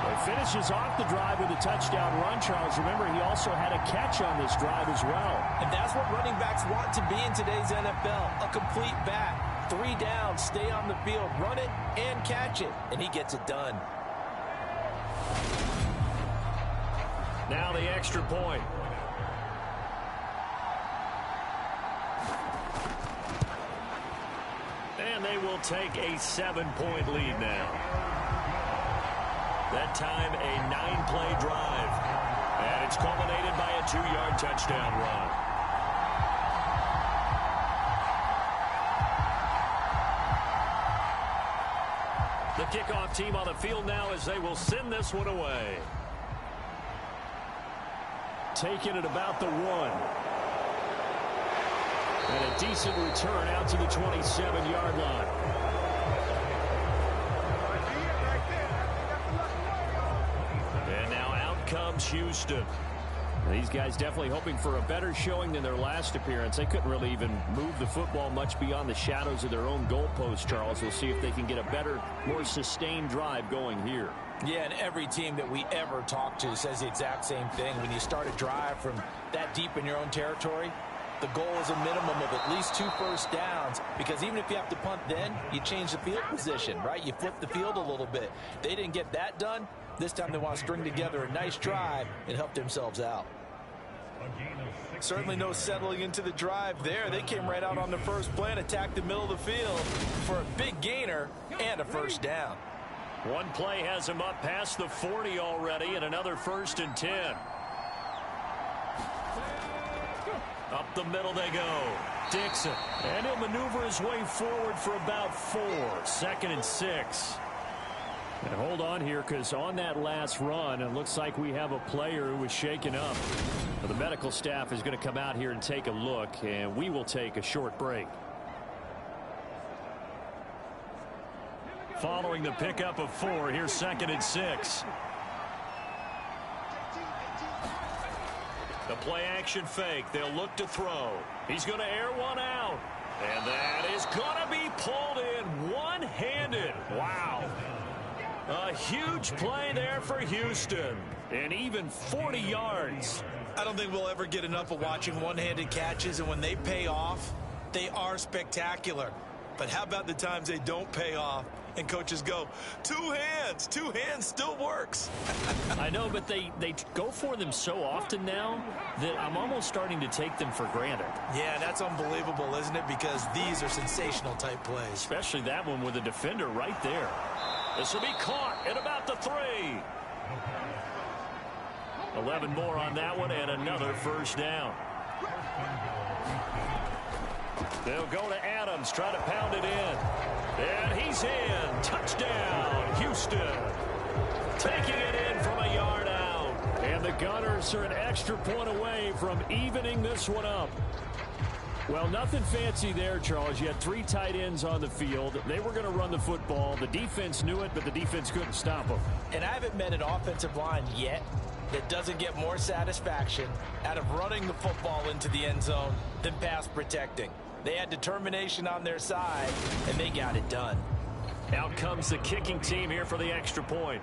He finishes off the drive with a touchdown run, Charles. Remember, he also had a catch on this drive as well. And that's what running backs want to be in today's NFL. A complete back. 3 down, stay on the field, run it, and catch it. And he gets it done. Now the extra point. And they will take a 7-point lead now. That time a 9-play drive. And it's culminated by a 2-yard touchdown run. The kickoff team on the field now as they will send this one away. Taking it about the 1. And a decent return out to the 27-yard line. And now out comes Houston. These guys definitely hoping for a better showing than their last appearance. They couldn't really even move the football much beyond the shadows of their own goalpost, Charles. We'll see if they can get a better, more sustained drive going here. Yeah, and every team that we ever talk to says the exact same thing. When you start a drive from that deep in your own territory, the goal is a minimum of at least 2 first downs, because even if you have to punt then, you change the field position, right? You flip the field a little bit. They didn't get that done. This time they want to string together a nice drive and help themselves out. Certainly no settling into the drive there. They came right out on the first play and attacked the middle of the field for a big gainer and a first down. One play has him up past the 40 already, and another 1st and 10. Up the middle they go. Dixon. And he'll maneuver his way forward for about 4. 2nd and 6. And hold on here, because on that last run, it looks like we have a player who was shaken up. The medical staff is going to come out here and take a look, and we will take a short break. Following the pickup of 4, here's 2nd and 6. The play action fake. They'll look to throw. He's going to air one out. And that is going to be pulled in one-handed. Wow. A huge play there for Houston. And even 40 yards. I don't think we'll ever get enough of watching one-handed catches, and when they pay off, they are spectacular. But how about the times they don't pay off and coaches go, 2 hands still works. I know, but they go for them so often now that I'm almost starting to take them for granted. Yeah, that's unbelievable, isn't it? Because these are sensational type plays. Especially that one with the defender right there. This will be caught at about the 3. 11 more on that one, and another first down. They'll go to Adams, try to pound it in. And he's in. Touchdown, Houston. Taking it in from a yard out. And the Gunners are an extra point away from evening this one up. Well, nothing fancy there, Charles. You had 3 tight ends on the field. They were going to run the football. The defense knew it, but the defense couldn't stop them. And I haven't met an offensive line yet that doesn't get more satisfaction out of running the football into the end zone than pass protecting. They had determination on their side, and they got it done. Out comes the kicking team here for the extra point.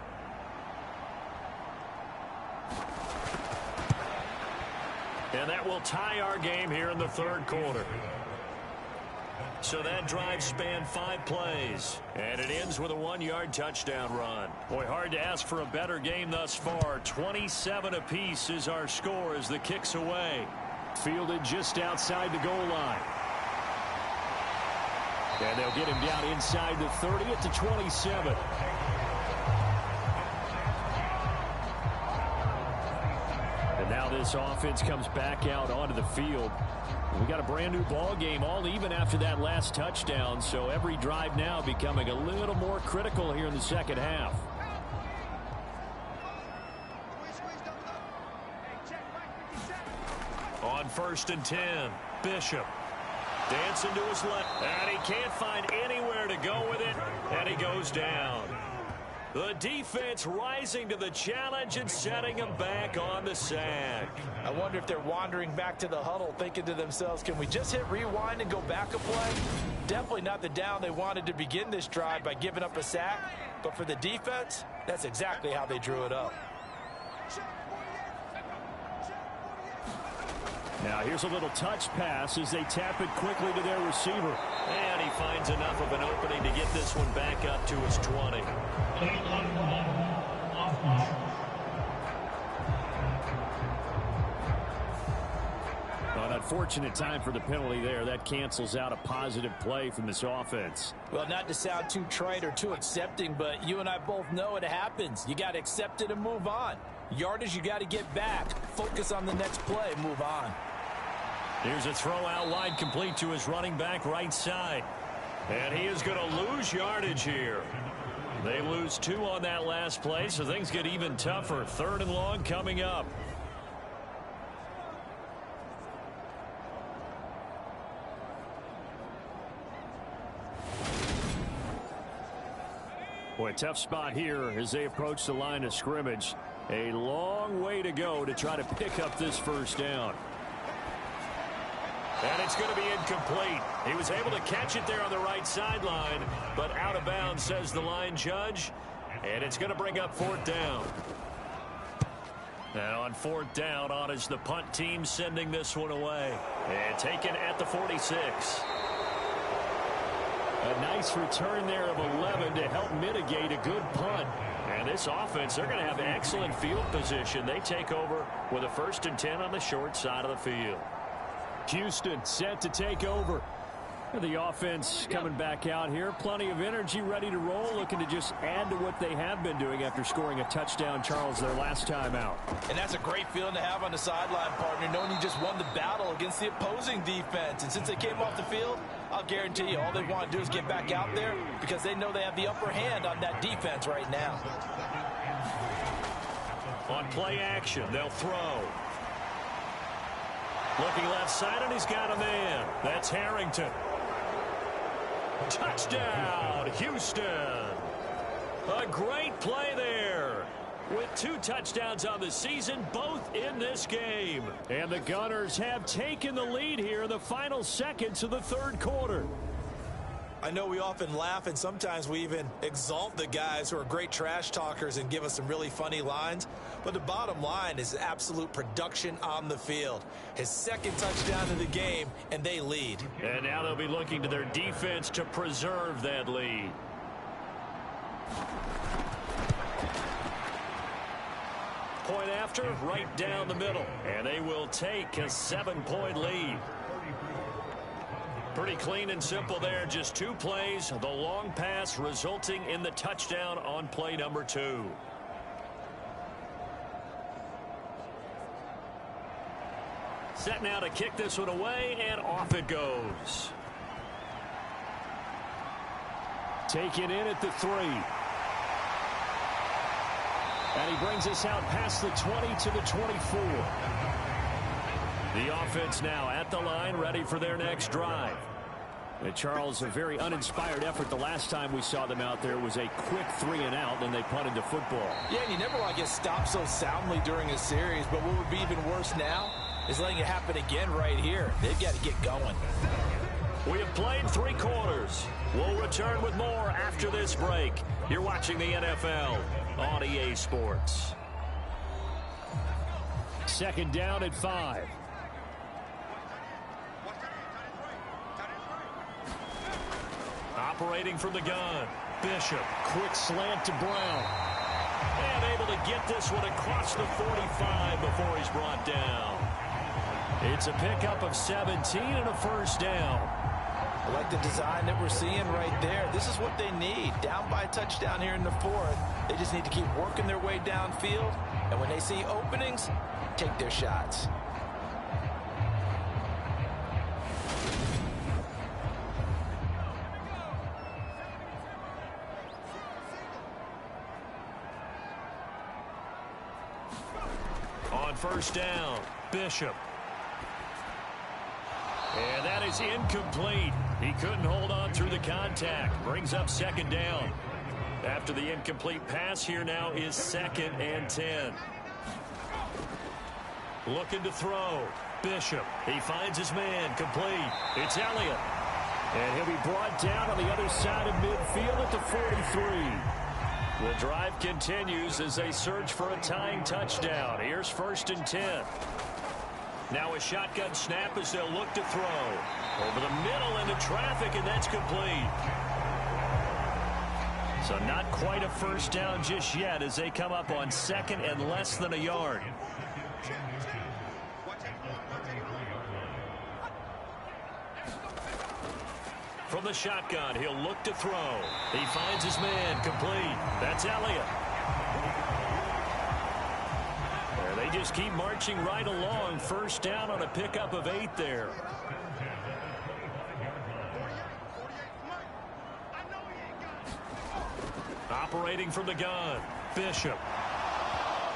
And that will tie our game here in the 3rd quarter. So that drive spanned 5 plays. And it ends with a 1-yard touchdown run. Boy, hard to ask for a better game thus far. 27 apiece is our score as the kick's away. Fielded just outside the goal line. And they'll get him down inside the 30 at the 27. And now this this offense comes back out onto the field. We got a brand new ball game, all even after that last touchdown. So every drive now becoming a little more critical here in the second half. On 1st and 10, Bishop. Dancing to his left, and he can't find anywhere to go with it, and he goes down. The defense rising to the challenge and setting him back on the sack. I wonder if they're wandering back to the huddle thinking to themselves, can we just hit rewind and go back a play? Definitely not the down they wanted to begin this drive by giving up a sack, but for the defense, that's exactly how they drew it up. Now here's a little touch pass as they tap it quickly to their receiver. And he finds enough of an opening to get this one back up to his 20. An unfortunate time for the penalty there. That cancels out a positive play from this offense. Well, not to sound too trite or too accepting, but you and I both know it happens. You got to accept it and move on. Yardage, you got to get back. Focus on the next play. Move on. Here's a throw out wide, complete to his running back right side. And he is going to lose yardage here. They lose 2 on that last play, so things get even tougher. 3rd and long coming up. Boy, tough spot here as they approach the line of scrimmage. A long way to go to try to pick up this first down. And it's going to be incomplete. He was able to catch it there on the right sideline, but out of bounds, says the line judge. And it's going to bring up 4th down. And on 4th down, on is the punt team sending this one away. And taken at the 46. A nice return there of 11 to help mitigate a good punt. And this offense, they're going to have excellent field position. They take over with a 1st and 10 on the short side of the field. Houston set to take over. The offense coming back out here. Plenty of energy, ready to roll, looking to just add to what they have been doing after scoring a touchdown, Charles, their last time out. And that's a great feeling to have on the sideline, partner, knowing you just won the battle against the opposing defense. And since they came off the field, I'll guarantee you all they want to do is get back out there because they know they have the upper hand on that defense right now. On play action, they'll throw. Looking left side, and he's got a man. That's Harrington. Touchdown, Houston. A great play there. With 2 touchdowns on the season, both in this game. And the Gunners have taken the lead here in the final seconds of the 3rd quarter. I know we often laugh and sometimes we even exalt the guys who are great trash talkers and give us some really funny lines. But the bottom line is absolute production on the field. His 2nd touchdown of the game, and they lead. And now they'll be looking to their defense to preserve that lead. Point after, right down the middle. And they will take a 7-point lead. Pretty clean and simple there. Just 2 plays. The long pass resulting in the touchdown on play number 2. Set now to kick this one away, and off it goes. Taken in at the 3. And he brings us out past the 20 to the 24. The offense now at the line, ready for their next drive. And Charles, a very uninspired effort. The last time we saw them out there was a quick 3 and out, and they punted the football. Yeah, and you never want to get stopped so soundly during a series, but what would be even worse now is letting it happen again right here. They've got to get going. We have played 3 quarters. We'll return with more after this break. You're watching the NFL on EA Sports. 2nd down at 5. Operating from the gun, Bishop. Quick slant to Brown. And able to get this one across the 45 before he's brought down. It's a pickup of 17 and a 1st down. I like the design that we're seeing right there. This is what they need. Down by a touchdown here in the 4th. They just need to keep working their way downfield. And when they see openings, take their shots. On first down, Bishop. And that is incomplete. He couldn't hold on through the contact. Brings up second down. After the incomplete pass, here now is 2nd and 10. Looking to throw. Bishop. He finds his man. Complete. It's Elliott. And he'll be brought down on the other side of midfield at the 43. The drive continues as they search for a tying touchdown. Here's 1st and 10. Now a shotgun snap as they'll look to throw. Over the middle into traffic, and that's complete. So not quite a first down just yet as they come up on 2nd and less than a yard. From the shotgun, he'll look to throw. He finds his man. Complete. That's Elliott. They just keep marching right along. First down on a pickup of 8 there. Operating from the gun, Bishop.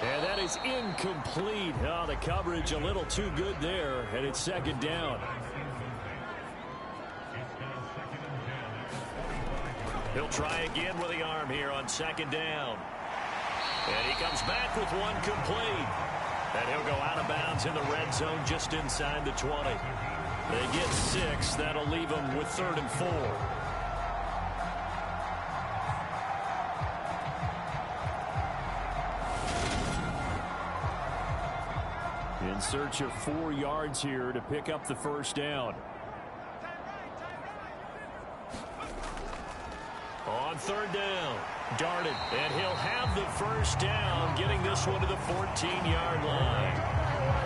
And that is incomplete. Oh, the coverage a little too good there, and it's 2nd down. He'll try again with the arm here on 2nd down. And he comes back with one complete. And he'll go out of bounds in the red zone just inside the 20. They get 6. That'll leave them with 3rd and 4. In search of 4 yards here to pick up the first down. On 3rd down, darted, and he'll have the first down, getting this one to the 14-yard line.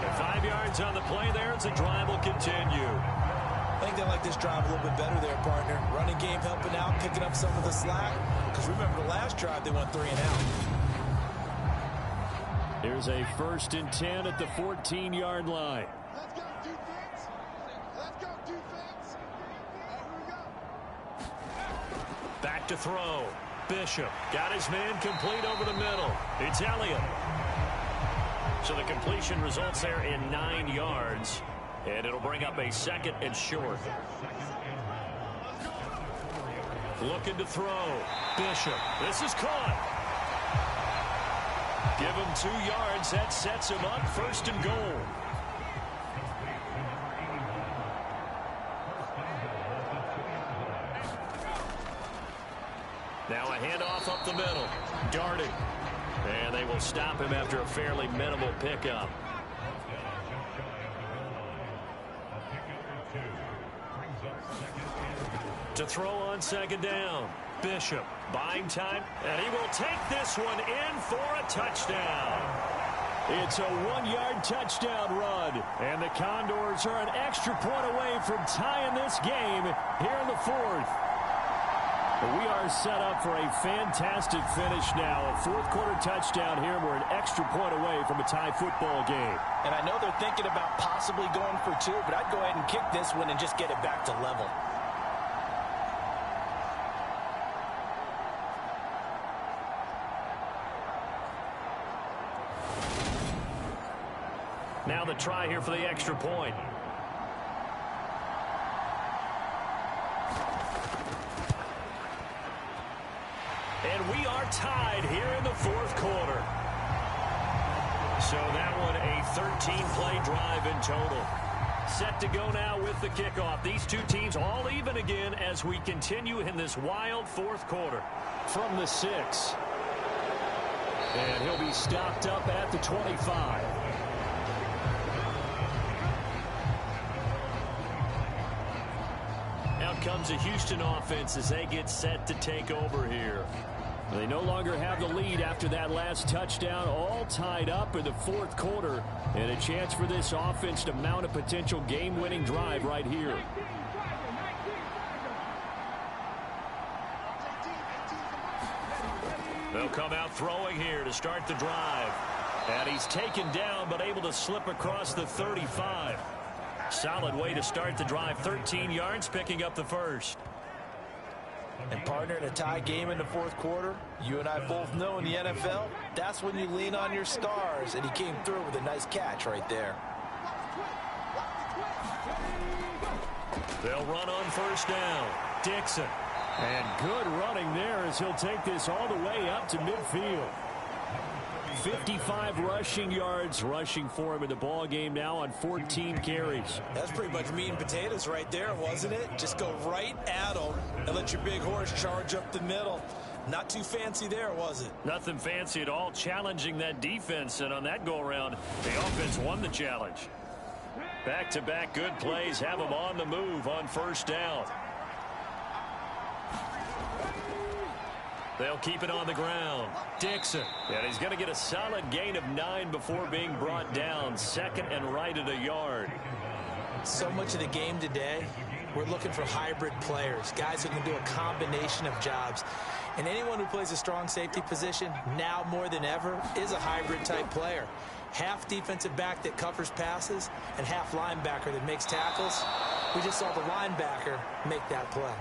And 5 yards on the play there as the drive will continue. I think they like this drive a little bit better there, partner. Running game helping out, picking up some of the slack. Because remember the last drive, they went 3 and out. Here's a 1st and 10 at the 14-yard line. Let's go, defense. Let's go, defense. Here we go. Back to throw. Bishop got his man complete over the middle. It's Elliott. So the completion results there in 9 yards. And it'll bring up a 2nd and short. Looking to throw. Bishop. This is caught. Give him 2 yards. That sets him up 1st and goal. Now a handoff up the middle. Darting. And they will stop him after a fairly minimal pickup. To throw on 2nd down. Bishop buying time, and he will take this one in for a touchdown. It's a 1-yard touchdown run, and the Condors are an extra point away from tying this game here in the 4th. We are set up for a fantastic finish now. A 4th-quarter touchdown here. We're an extra point away from a tie football game. And I know they're thinking about possibly going for 2, but I'd go ahead and kick this one and just get it back to level. Now the try here for the extra point. And we are tied here in the 4th quarter. So that one a 13-play drive in total. Set to go now with the kickoff. These two teams all even again as we continue in this wild 4th quarter. From the 6. And he'll be stopped up at the 25. Out comes the Houston offense as they get set to take over here. They no longer have the lead after that last touchdown, all tied up in the 4th quarter, and a chance for this offense to mount a potential game-winning drive right here. They'll come out throwing here to start the drive. And he's taken down, but able to slip across the 35. Solid way to start the drive. 13 yards, picking up the first. And partner, in a tie game in the fourth quarter, you and I both know in the NFL, that's when you lean on your stars. And he came through with a nice catch right there. They'll run on first down. Dixon. And good running there as he'll take this all the way up to midfield. 55 rushing yards rushing for him in the ball game now on 14 carries. That's pretty much meat and potatoes right there, wasn't it? Just go right at him and let your big horse charge up the middle. Not too fancy there, was it? Nothing fancy at all, challenging that defense, and on that go-around, the offense won the challenge. Back-to-back good plays have them on the move on first down. They'll keep it on the ground. Dixon. And he's going to get a solid gain of 9 before being brought down. Second and right at a yard. So much of the game today, we're looking for hybrid players, guys who can do a combination of jobs. And anyone who plays a strong safety position, now more than ever, is a hybrid type player. Half defensive back that covers passes and half linebacker that makes tackles. We just saw the linebacker make that play.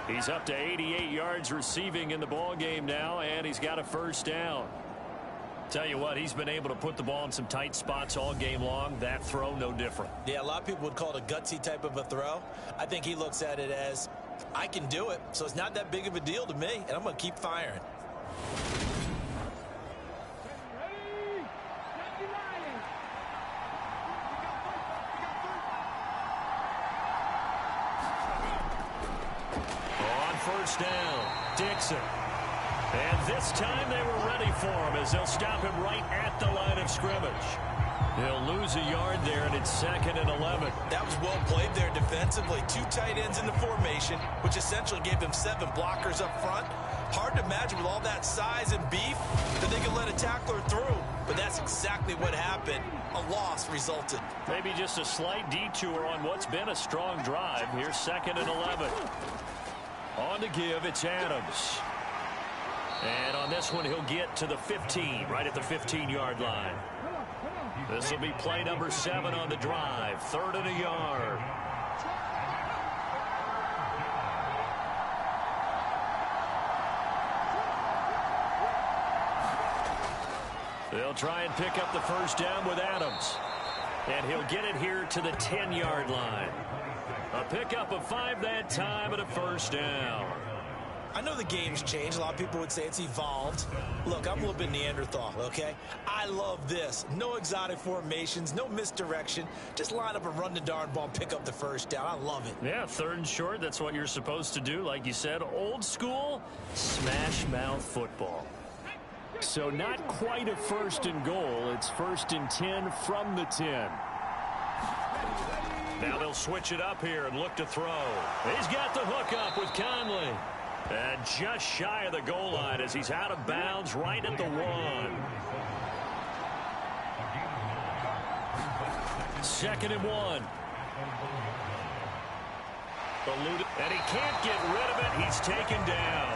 He's up to 88 yards receiving in the ball game now, and he's got a first down. Tell you what, he's been able to put the ball in some tight spots all game long. That throw, no different. Yeah, a lot of people would call it a gutsy type of a throw. I think he looks at it as, I can do it, so it's not that big of a deal to me, and I'm going to keep firing. First down, Dixon. And this time they were ready for him as they'll stop him right at the line of scrimmage. He'll lose a yard there, and it's second and 11. That was well played there defensively. 2 tight ends in the formation, which essentially gave them 7 blockers up front. Hard to imagine with all that size and beef that they could let a tackler through. But that's exactly what happened. A loss resulted. Maybe just a slight detour on what's been a strong drive. Here's second and 11. On to give, it's Adams. And on this one, he'll get to the 15, right at the 15-yard line. This will be play number 7 on the drive. 3rd and a yard. They'll try and pick up the first down with Adams. And he'll get it here to the 10-yard line. A pickup of 5 that time and a first down. I know the game's changed. A lot of people would say it's evolved. Look, I'm a little bit Neanderthal, okay? I love this. No exotic formations, no misdirection. Just line up and run the darn ball, pick up the first down. I love it. Yeah, 3rd and short, that's what you're supposed to do. Like you said, old school, smash mouth football. So not quite a 1st and goal. It's 1st and 10 from the 10. Now they'll switch it up here and look to throw. He's got the hook up with Conley. And just shy of the goal line as he's out of bounds right at the 1. 2nd and 1. And he can't get rid of it. He's taken down.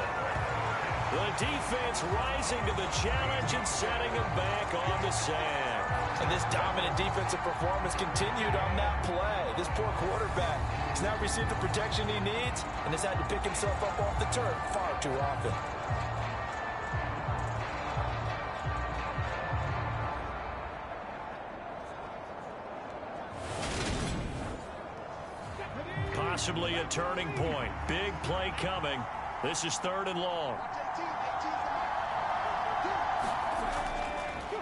The defense rising to the challenge and setting him back on the sack. And this dominant defensive performance continued on that play. This poor quarterback has not received the protection he needs and has had to pick himself up off the turf far too often. Possibly a turning point. Big play coming. This is 3rd and long.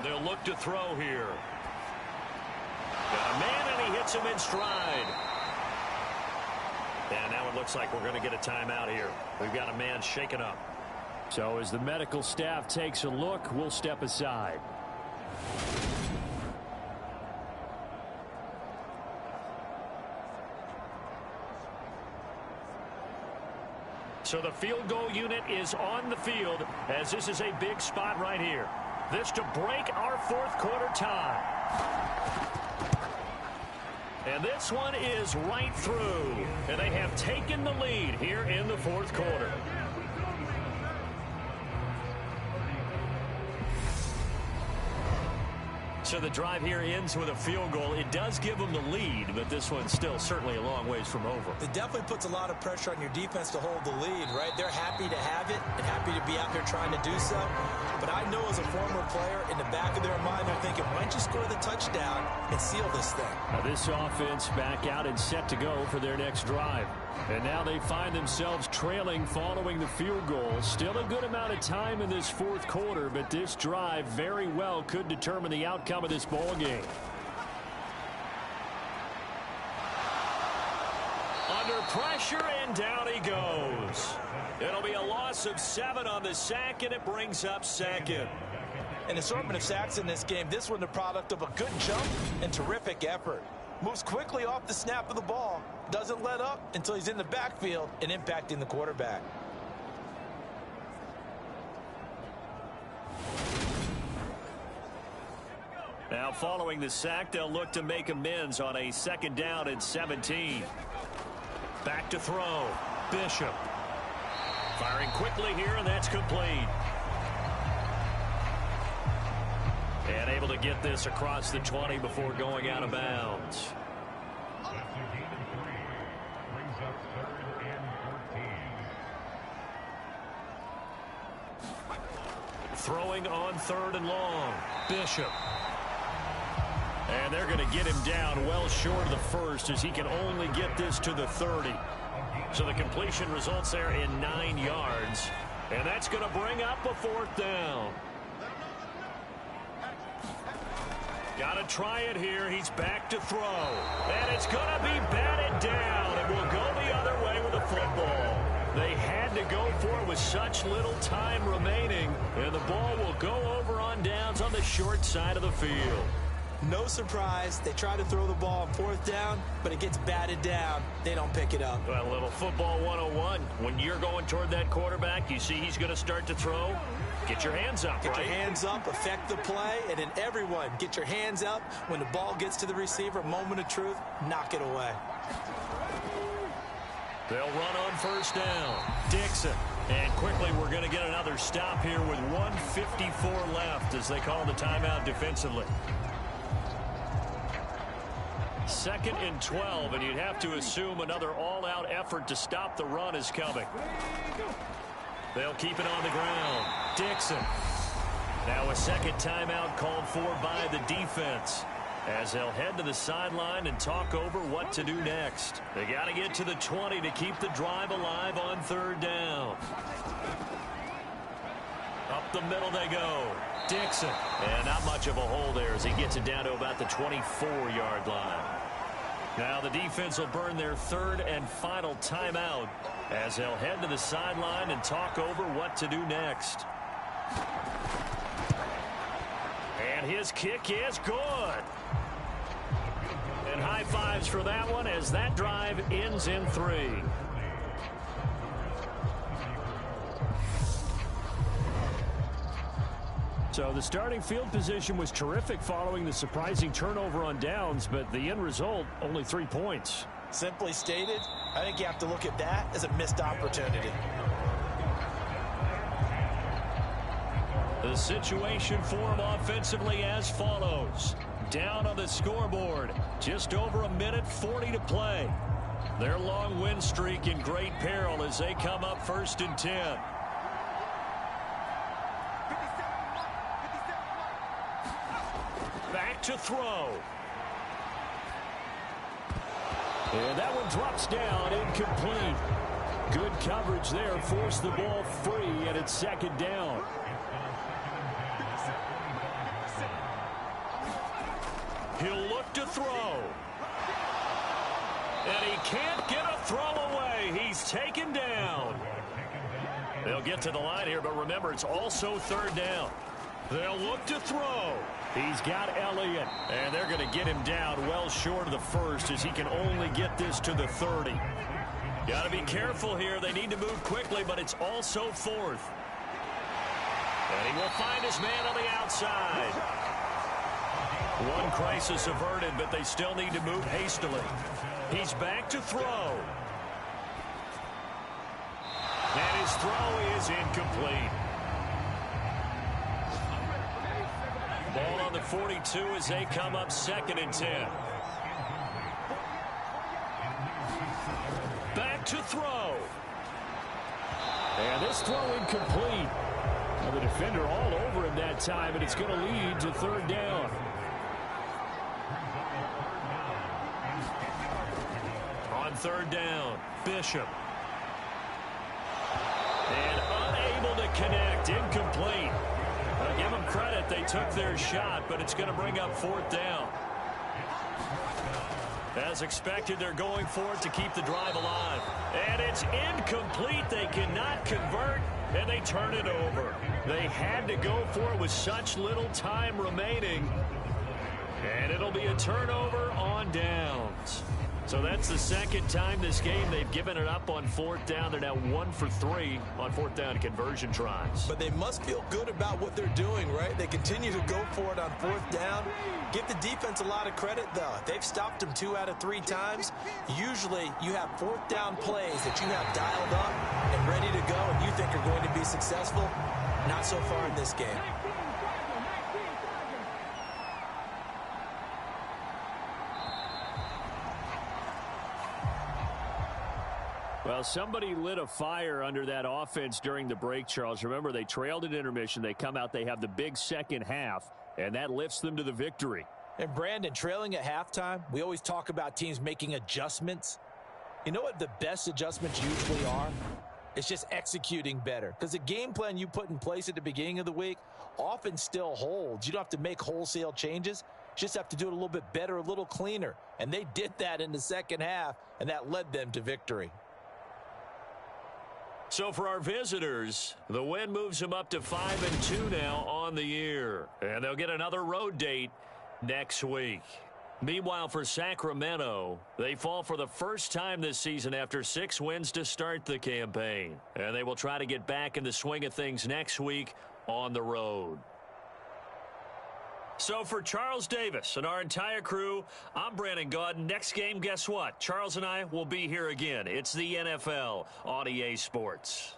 They'll look to throw here. Got a man, and he hits him in stride. And now it looks like we're going to get a timeout here. We've got a man shaken up. So as the medical staff takes a look, we'll step aside. So the field goal unit is on the field as this is a big spot right here. This to break our 4th quarter tie. And this one is right through. And they have taken the lead here in the 4th quarter. So the drive here ends with a field goal. It does give them the lead, but this one's still certainly a long ways from over. It definitely puts a lot of pressure on your defense to hold the lead, right? They're happy to have it and happy to be out there trying to do so. But I know as a former player, in the back of their mind, they're thinking, why don't you score the touchdown and seal this thing? Now this offense back out and set to go for their next drive. And now they find themselves trailing following the field goal. Still a good amount of time in this fourth quarter, but this drive very well could determine the outcome of this ball game. Under pressure, and down he goes. It'll be a loss of 7 on the sack, and it brings up second. An assortment of sacks in this game. This one the product of a good jump and terrific effort. Moves quickly off the snap of the ball. Doesn't let up until he's in the backfield and impacting the quarterback. Now following the sack, they'll look to make amends on a 2nd down and 17. Back to throw. Bishop. Firing quickly here, and that's complete. And able to get this across the 20 before going out of bounds. Throwing on 3rd and long. Bishop. And they're going to get him down well short of the first as he can only get this to the 30. So the completion results there in 9 yards. And that's going to bring up a 4th down. Got to try it here. He's back to throw. And it's going to be batted down. It will go the other way with the football. They had to go for it with such little time remaining. And the ball will go over on downs on the short side of the field. No surprise. They try to throw the ball on 4th down, but it gets batted down. They don't pick it up. Well, a little football 101. When you're going toward that quarterback, you see he's going to start to throw. Get your hands up, Get your hands up, affect the play, and then everyone get your hands up. When the ball gets to the receiver, moment of truth, knock it away. They'll run on 1st down. Dixon. And quickly we're going to get another stop here with 1:54 left as they call the timeout defensively. 2nd and 12, and you'd have to assume another all-out effort to stop the run is coming. They'll keep it on the ground. Dixon. Now a 2nd timeout called for by the defense as they'll head to the sideline and talk over what to do next. They got to get to the 20 to keep the drive alive on 3rd down. Up the middle they go. Dixon. And not much of a hole there as he gets it down to about the 24-yard line. Now the defense will burn their 3rd and final timeout as they'll head to the sideline and talk over what to do next. And his kick is good. And high fives for that one as that drive ends in 3. So the starting field position was terrific following the surprising turnover on downs, but the end result, only 3 points. Simply stated, I think you have to look at that as a missed opportunity. The situation for them offensively as follows. Down on the scoreboard, just over 1:40 to play. Their long win streak in great peril as they come up 1st and 10. Back to throw. And that one drops down, incomplete. Good coverage there, forced the ball free, and it's 2nd down. He'll look to throw. And he can't get a throw away. He's taken down. They'll get to the line here, but remember, it's also 3rd down. They'll look to throw. He's got Elliott, and they're going to get him down well short of the first as he can only get this to the 30. Got to be careful here. They need to move quickly, but it's also 4th. And he will find his man on the outside. One crisis averted, but they still need to move hastily. He's back to throw. And his throw is incomplete. Ball on the 42 as they come up 2nd and 10. Back to throw. And this throw incomplete. Well, the defender all over him that time, and it's going to lead to 3rd down. On 3rd down, Bishop. And unable to connect, incomplete. Give them credit, they took their shot, but it's going to bring up 4th down. As expected, they're going for it to keep the drive alive. And it's incomplete. They cannot convert, and they turn it over. They had to go for it with such little time remaining. And it'll be a turnover on downs. So that's the 2nd time this game they've given it up on 4th down. They're now 1 for 3 on 4th down conversion tries. But they must feel good about what they're doing, right? They continue to go for it on 4th down. Give the defense a lot of credit, though. They've stopped them 2 out of 3 times. Usually you have 4th down plays that you have dialed up and ready to go and you think are going to be successful. Not so far in this game. Well, somebody lit a fire under that offense during the break, Charles. Remember, they trailed at intermission. They come out, they have the big second half, and that lifts them to the victory. And, Brandon, trailing at halftime, we always talk about teams making adjustments. You know what the best adjustments usually are? It's just executing better. Because the game plan you put in place at the beginning of the week often still holds. You don't have to make wholesale changes. You just have to do it a little bit better, a little cleaner. And they did that in the second half, and that led them to victory. So for our visitors, the win moves them up to 5-2 now on the year. And they'll get another road date next week. Meanwhile, for Sacramento, they fall for the first time this season after 6 wins to start the campaign. And they will try to get back in the swing of things next week on the road. So for Charles Davis and our entire crew, I'm Brandon Gaudin. Next game, guess what? Charles and I will be here again. It's the NFL on EA Sports.